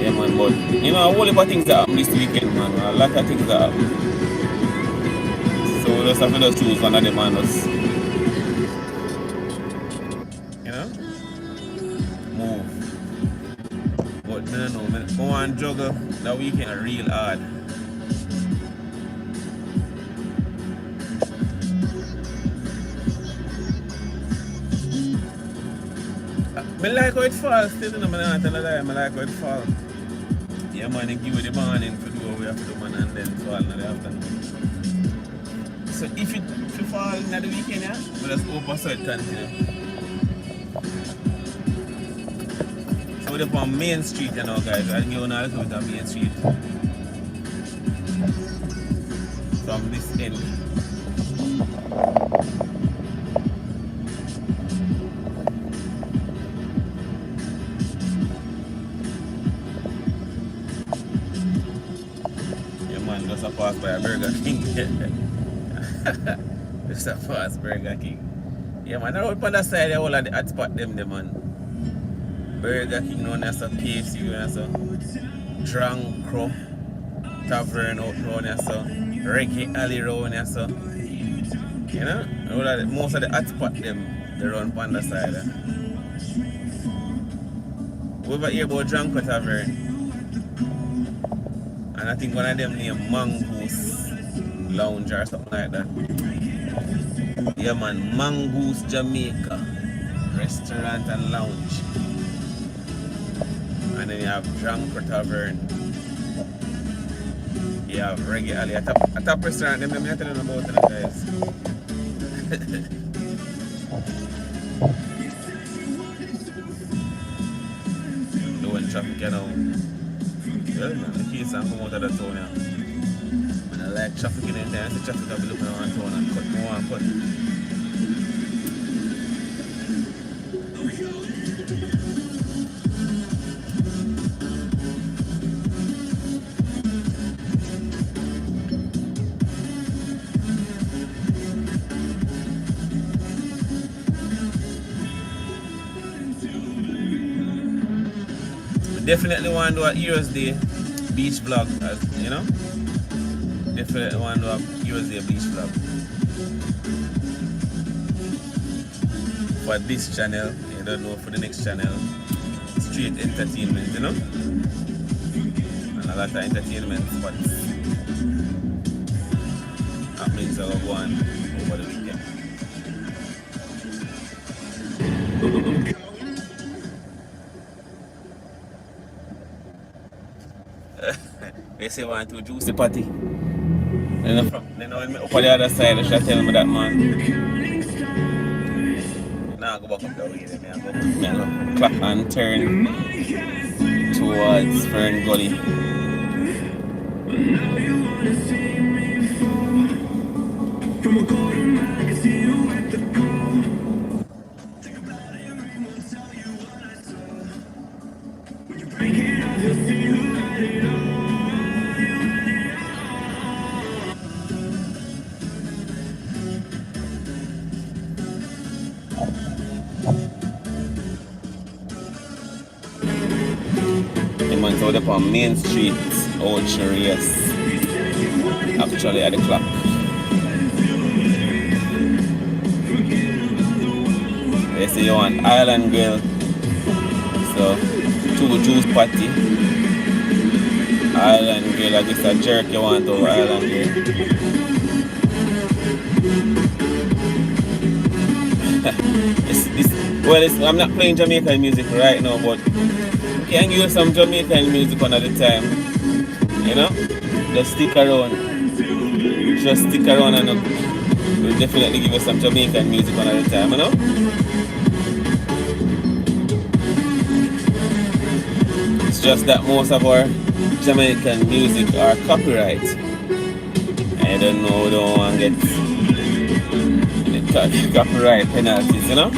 Yeah, man, but you know, a whole lot of things that happen this weekend, man. A lot of things that happen. So we just have to just choose one of them and just, you know, move. don't know. I want to juggle that weekend real hard. I like how it falls still, you know, I not tell a lie. I like how it falls. Yeah, man, they give you the morning to do what we have to do, man, and then fall in the afternoon. So if you fall in the weekend, yeah, we just open so it continue. So we're up on Main Street, you know, guys. I'll give you a little bit of Main Street from this end. Yeah, man, just a pass by a Burger King. Just a pass Burger King. Yeah, man, I road on the side, all of the hot spot them, man. Burger King, one has a KFC, one has a Drunk Crow Tavern out round here, so Reggae Alley round here, so you know, all of the, most of the hot spot them, they run on the side. We ever hear about Drunk Crow Tavern? And I think one of them named Mongoose Lounge or something like that. Yeah, man, Mongoose Jamaica Restaurant and Lounge. And then you have Drunk Crow Tavern. You have Reggae Alley. A top restaurant, them I'm telling you about it, guys. Doing traffic, you know. Well, man, the kids come out of the town now. And I like traffic in the time. I see traffic I'll be looking around town and cut more and cut. Definitely want to do a Heroes Day beach vlog, you know? Definitely want to do a Heroes Day beach vlog. For this channel, you don't know, for the next channel, straight entertainment, you know? And a lot of entertainment spots happenings that will go on over the weekend. They say want to juice the party. Then when up on the other side, they should tell me that, man. Now I go back up the way, then I go clock and turn towards Fern Gully. So up on Main Street, Old Charias, actually at the clock. They say you want Island Grill, so 2 juice patty. Island Grill, I guess a jerk you want over Island Grill. I'm not playing Jamaican music right now, but can give you some Jamaican music on at the time, you know? Just stick around and we'll definitely give you some Jamaican music on at the time, you know? It's just that most of our Jamaican music are copyright. I don't know, we don't want to get copyright penalties, you know?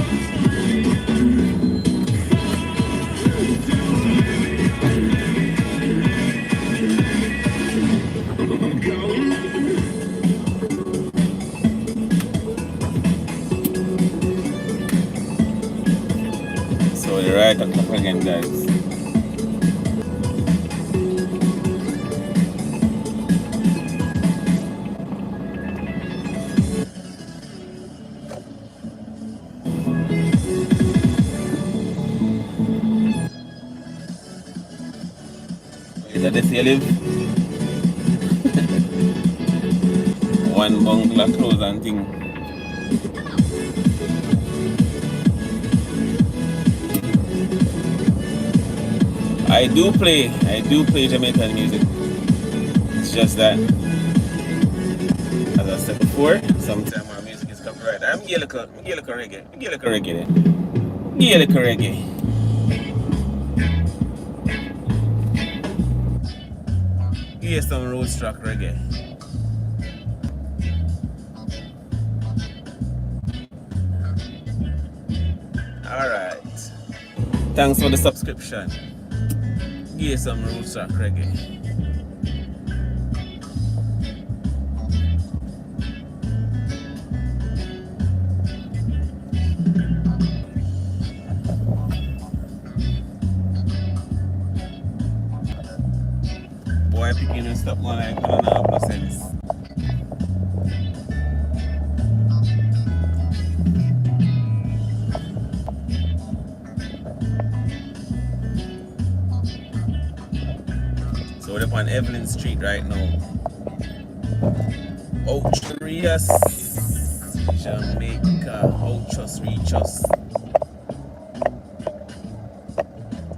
Right at the top again, guys. this you live. One bungalow clothes and thing. I do play Jamaican music. It's just that, as I said before, sometimes my music is copyrighted. I'm Gaelic reggae. Gaelic reggae. Here's some road track reggae. Alright. Thanks for the subscription. Here's some road track reggae. Boy, picking and stop one like I don't have no sense. So we're up on Evelyn Street right now. Outrageous Jamaica. Outrageous.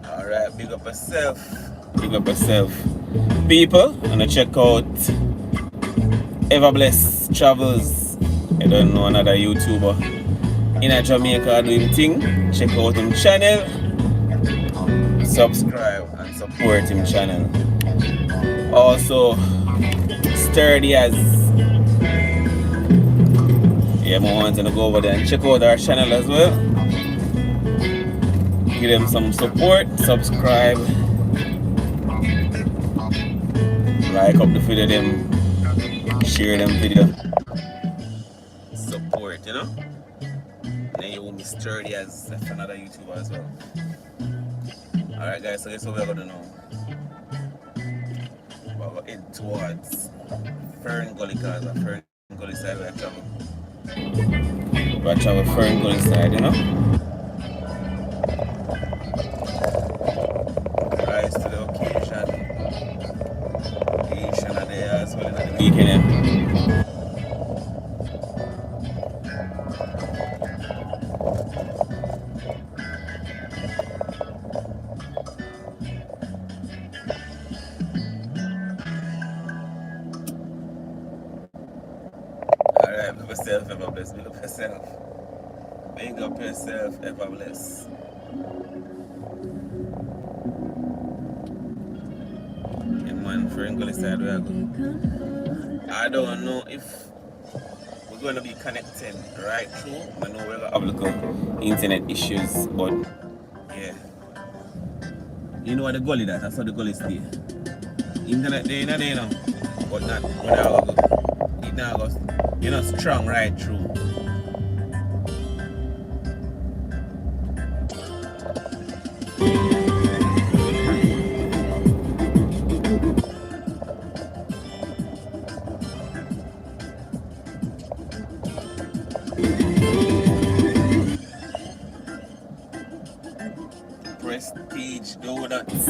Alright, big up yourself. Big up yourself. People, wanna check out Everbless Travels. I don't know another YouTuber in a Jamaica doing thing. Check out him channel. Subscribe and support him channel. Also, Sturdy as. Yeah, I want to go over there and check out our channel as well. Give them some support, subscribe. Like up the video them, share them video. Support, you know? Then you will be Sturdy as another YouTuber as well. Alright guys, so guess what we're gonna know. We're gonna head towards Fern Gully cause Fern Gully side where I travel. We're travel Fern Gully side, you know? Rise to the occasion. As well in the weekend. Alright, big up yourself, ever bless. Big up yourself. Big up yourself, ever bless. Fern side where I go. I don't know if we're going to be connected right through. I know we're going to have little internet issues, but yeah. You know what the gully that? That's how the gully stay. Internet there, not there now. But not when I go. It now goes, you know, strong right through. Prestige Donuts.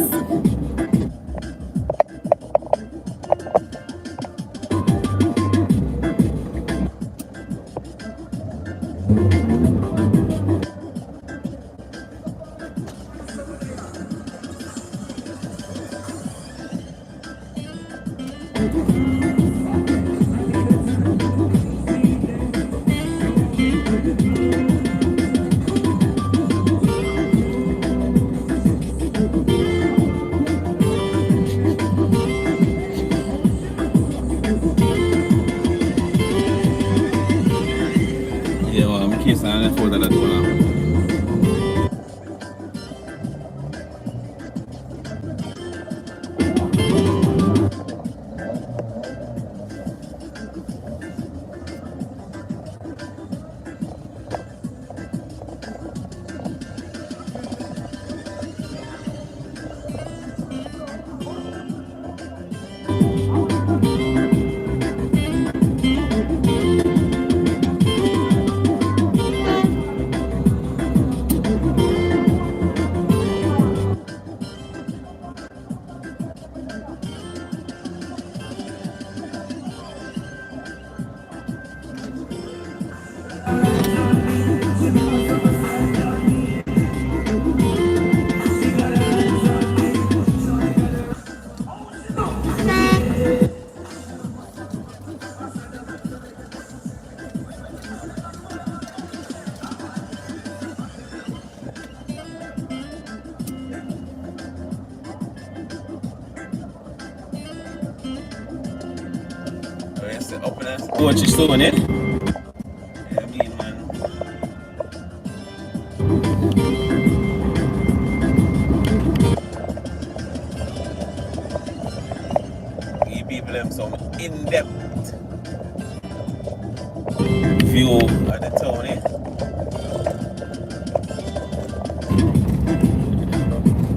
Alright, so up in that. Watch your stone, eh? Yeah, I mean, man. Give people them some in-depth view of the town, eh?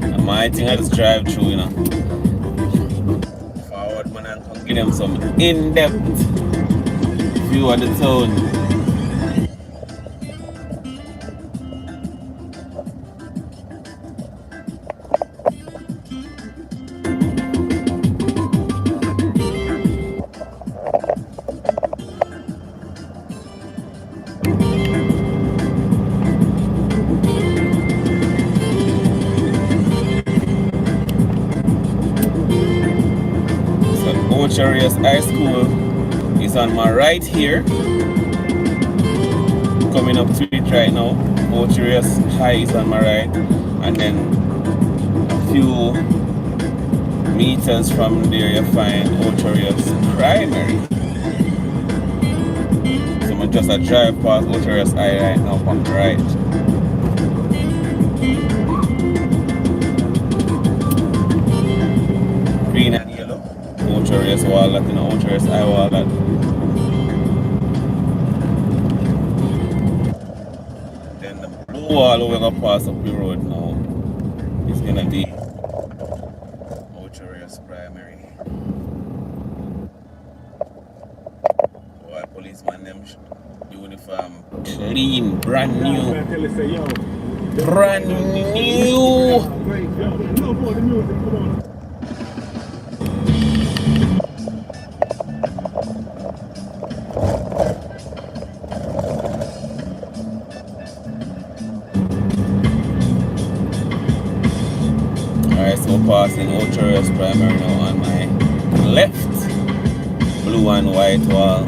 And my thing I just drive through, you know. Forward, man, and come give them some in-depth view of the town. Ocharias High School is on my right here. Coming up to it right now. Ocharias High is on my right, and then a few meters from there you find Ocharias Primary. So I'm just a drive past Ocharias High right now on the right. Green and yellow. Ocharias Wallet, you know, Ocharias High Wallet. Then the blue wall we're gonna pass up the road now is gonna be Ocharias Primary. While policeman them uniform clean, brand new. Brand new. Alright, so passing Ocharias Primary now on my left. Blue and white wall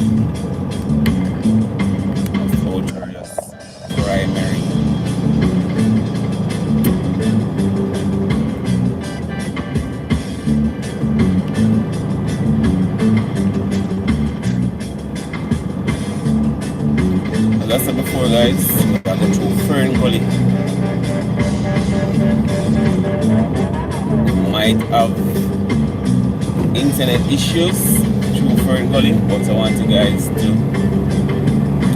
of Ocharias Primary. As I said before, guys, we're going through Fern Gully. Might have internet issues through Fern Gully, but I want you guys to,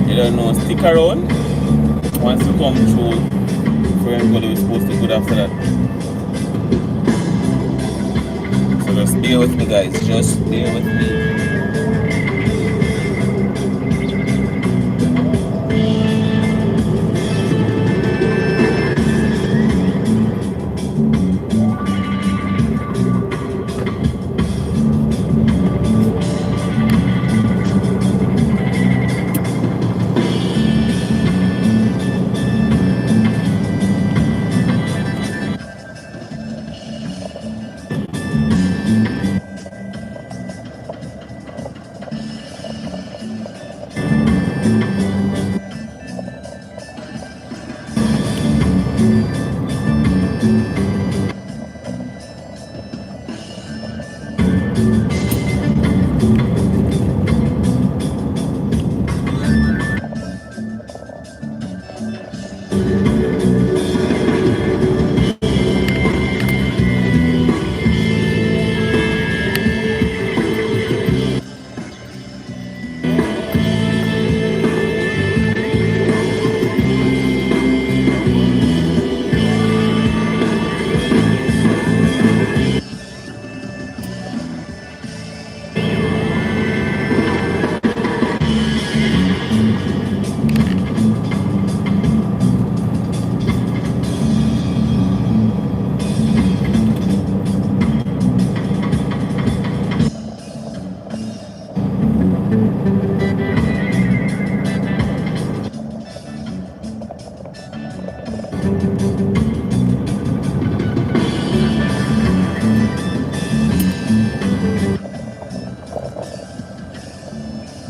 you don't know, stick around. Once you come through Fern Gully, we're supposed to be good after that. So just bear with me, guys, just bear with me.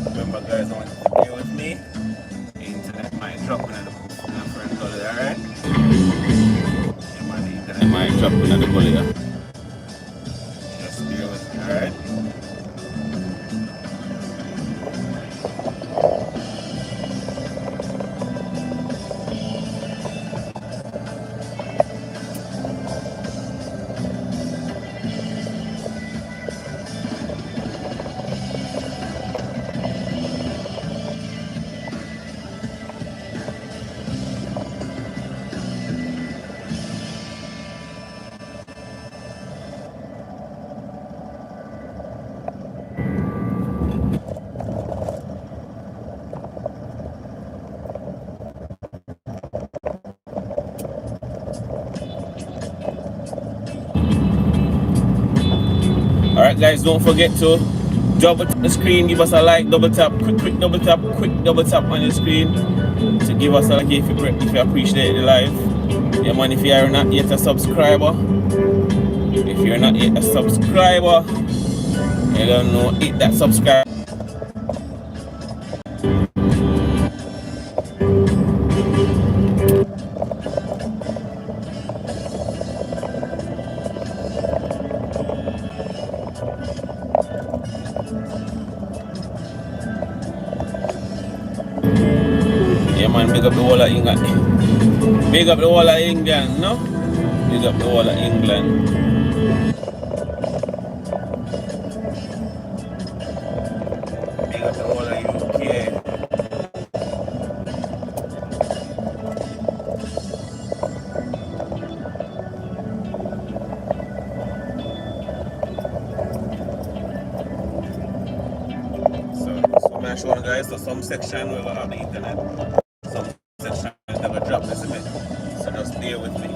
Remember, guys, I want you to bear with me. Internet might drop in the Fern Gully, alright? Yeah, man, the internet might drop in the gully. Just bear with me, alright? Alright guys, don't forget to double tap the screen, give us a like, double tap, quick double tap, quick double tap on your screen to give us a like if you appreciate the live. Yeah man, if you are not yet a subscriber, you don't know, hit that subscribe. Yeah man, big up the whole of England. Big up the whole of England, no? Big up the whole of England. Big up the whole of UK. So I'm showing guys, so some section will have the internet. Some section will never drop this a bit. So just bear with me.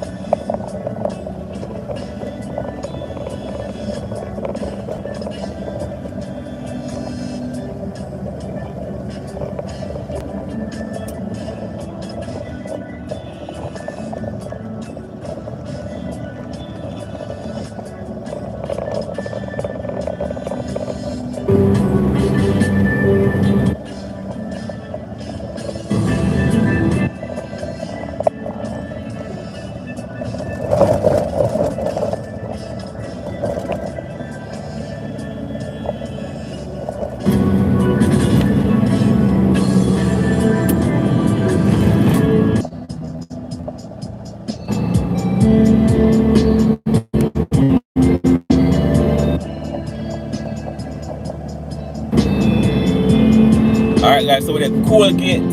Alright guys, so with the Colgate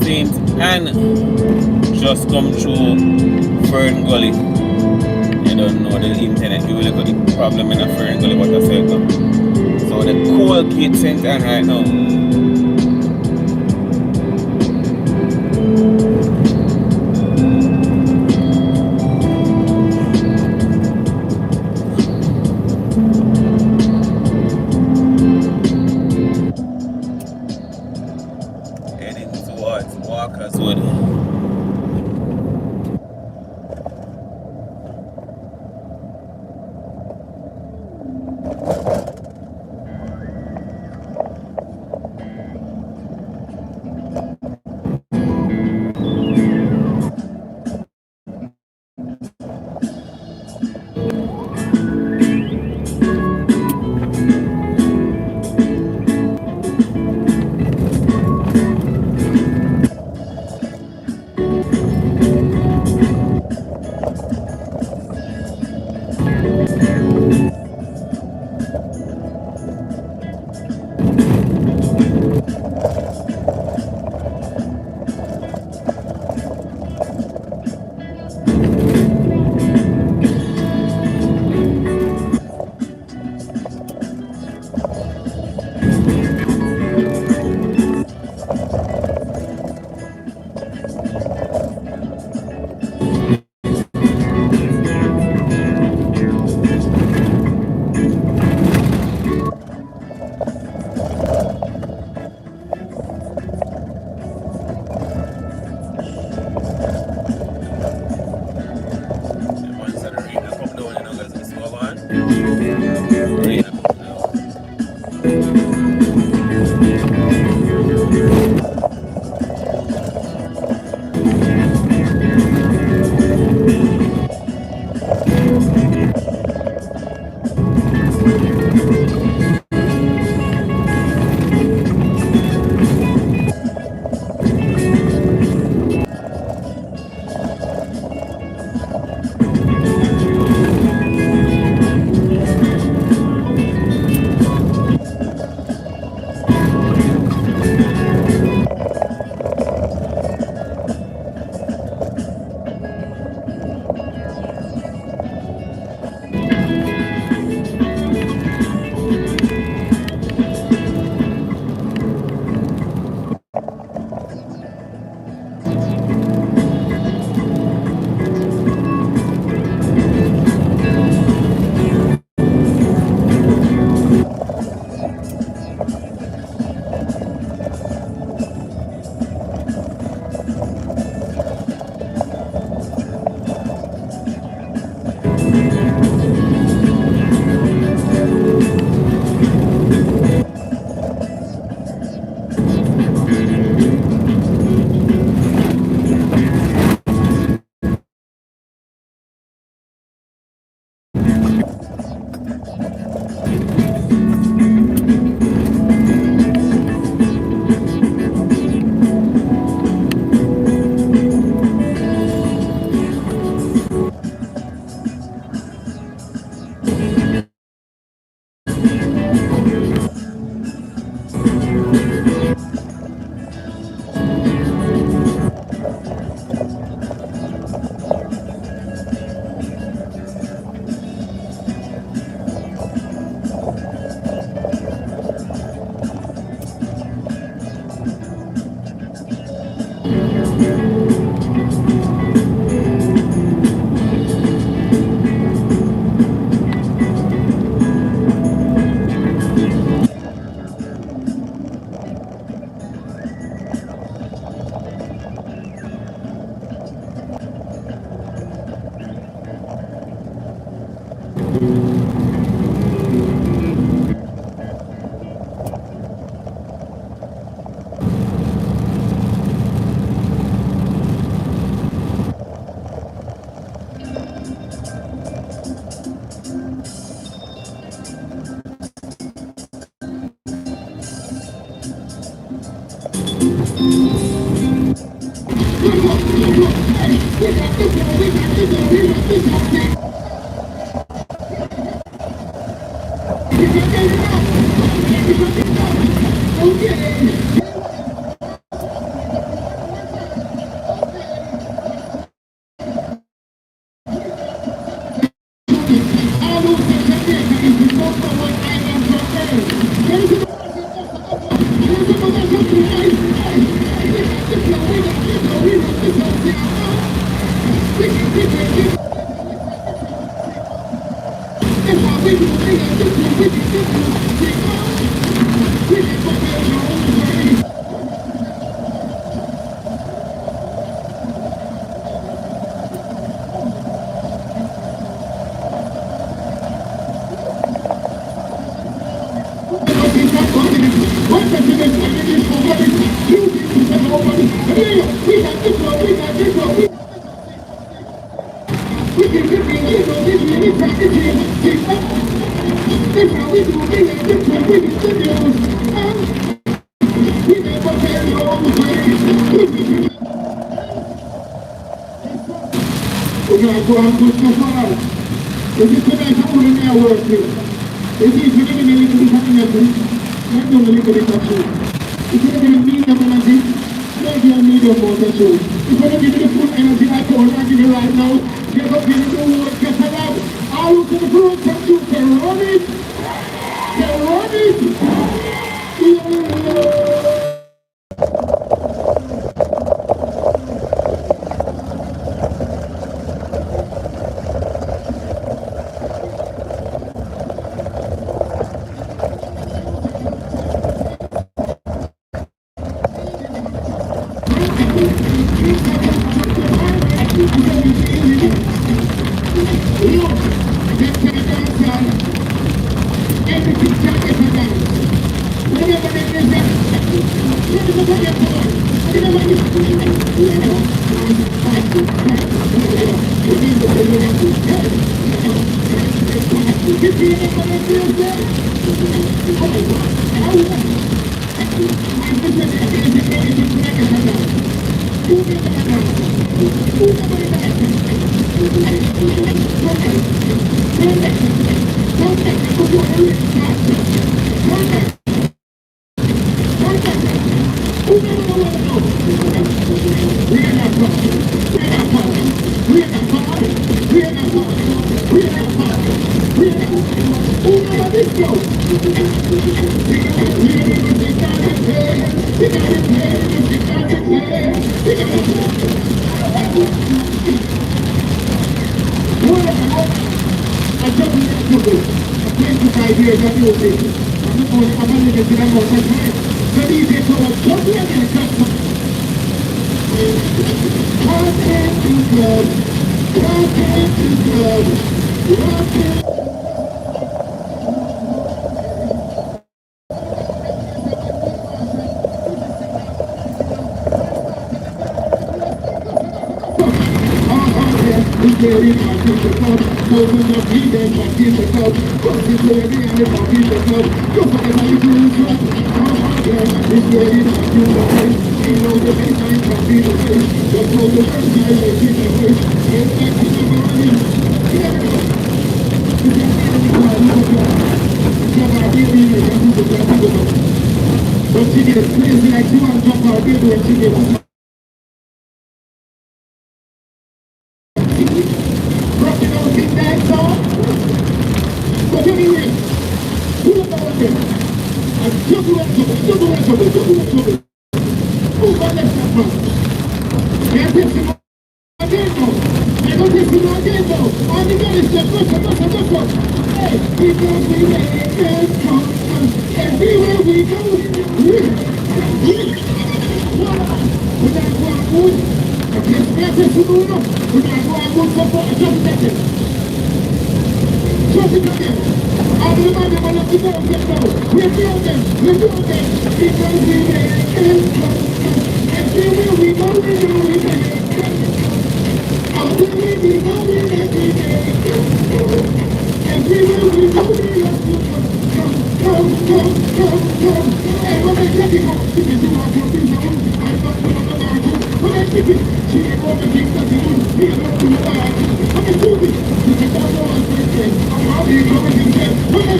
St. Anne just come through Fern Gully. You don't know the internet, you will got the problem in a Fern Gully, what I said now. So the Colgate St. Anne right now. Walkerswood. We're going to go and push the fire. If you tonight, I'm going to work here. If you put it in a little bit of energy, let them a little bit of show. If you're going to need them energy, let them need them more than show. If you're going to give me the full energy like I want to give you right now, get up here and do work, get it out. All you can do is just you can run it. Can run it.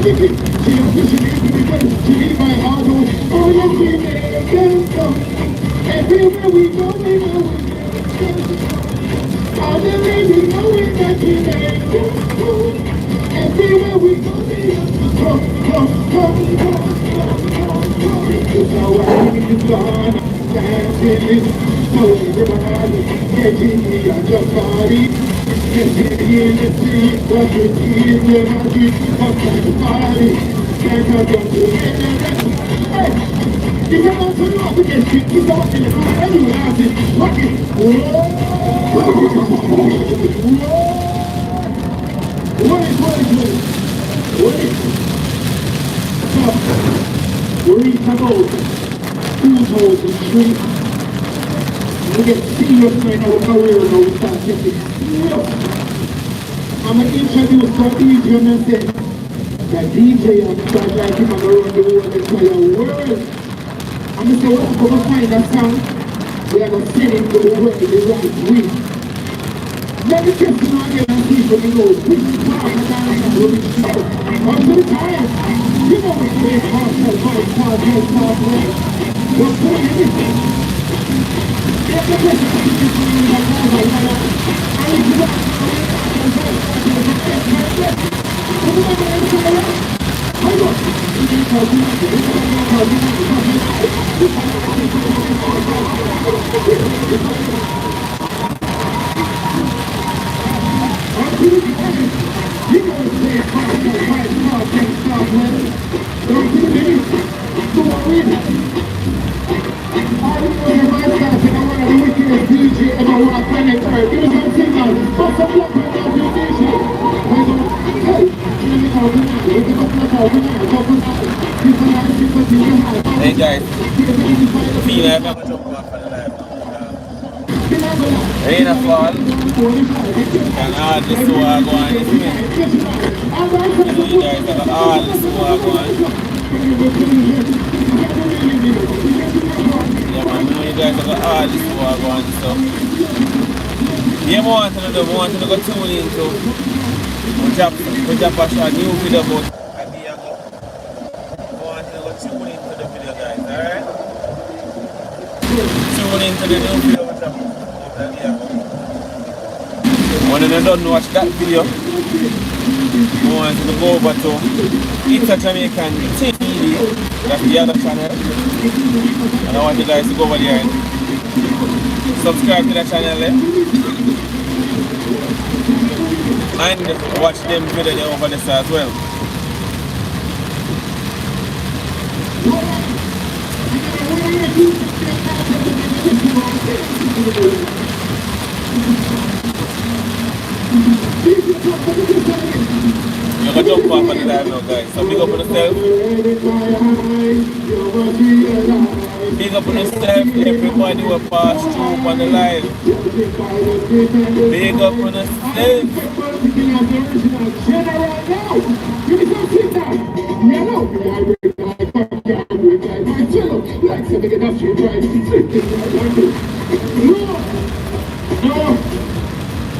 ticket. She don't push it into the gate. She leave my heart on. Oh, yes, we make them. Everywhere we go, we know we all the ladies knowing that we make them. Everywhere we go, we come. It's how I need to gone. Dancing it. So everybody getting me on your body. Yes, in the street, what you see is when I get up to the party. Can't come to the hey! You come on to the office, you keep on in the car, everyone else is fucking. Whoa! What is? So, we're in Tabos, food holes and streets. We get serious right now, career now, we start getting serious. I'm going to introduce some DJ and say, that DJ and start like him and around the world, the entire world. I'm going to say, well, come and find a song, we are going to send it to the world the right way. Let me just know again and see if we know which part of the line and which part. Until the time, you know we play hard, we're playing everything. Hey guys, feel like I'm gonna jump off on the live now. Rain a fall, and all this war go on, you see me? You guys have all this war go on. Yeah man, you guys have all this war go on, so. Yeah, I want to go tune into we drop a new video about a day ago. I want to go tune into the video guys, alright? Tune into the new video we drop about a day ago. When you don't watch that video, I want you to go over to It's a Jamaican TV, that's the other channel. And I want you guys to go over there and subscribe to the channel and watch them video over there as well. You're gonna jump off on the live now guys, so big up on yourself. Big up on yourself, everybody will pass through on the live. Big up on yourself.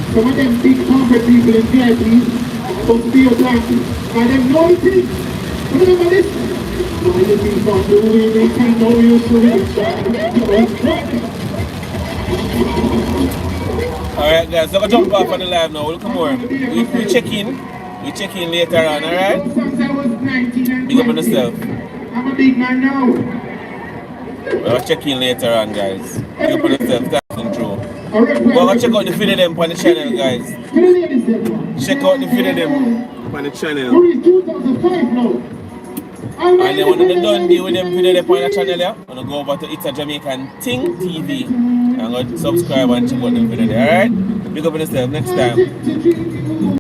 Some of them big corporate people in VIP supposed to be a black and them noisy. Remember this? Why you think from the way they can know you so Alright guys, so I'm gonna jump off on the live now. We'll come more. We check in. We check in later on, alright? Big up on yourself. I'm a big man now. We'll check in later on guys. Big up on yourself, that's intro. Go check out the video them on the channel guys. Check out the video them on the channel. And then when you're done with them video them on the channel, yeah, I'm gonna go over to It's a Jamaican Ting TV and go subscribe and check out the video there, alright? Big up on yourself next time.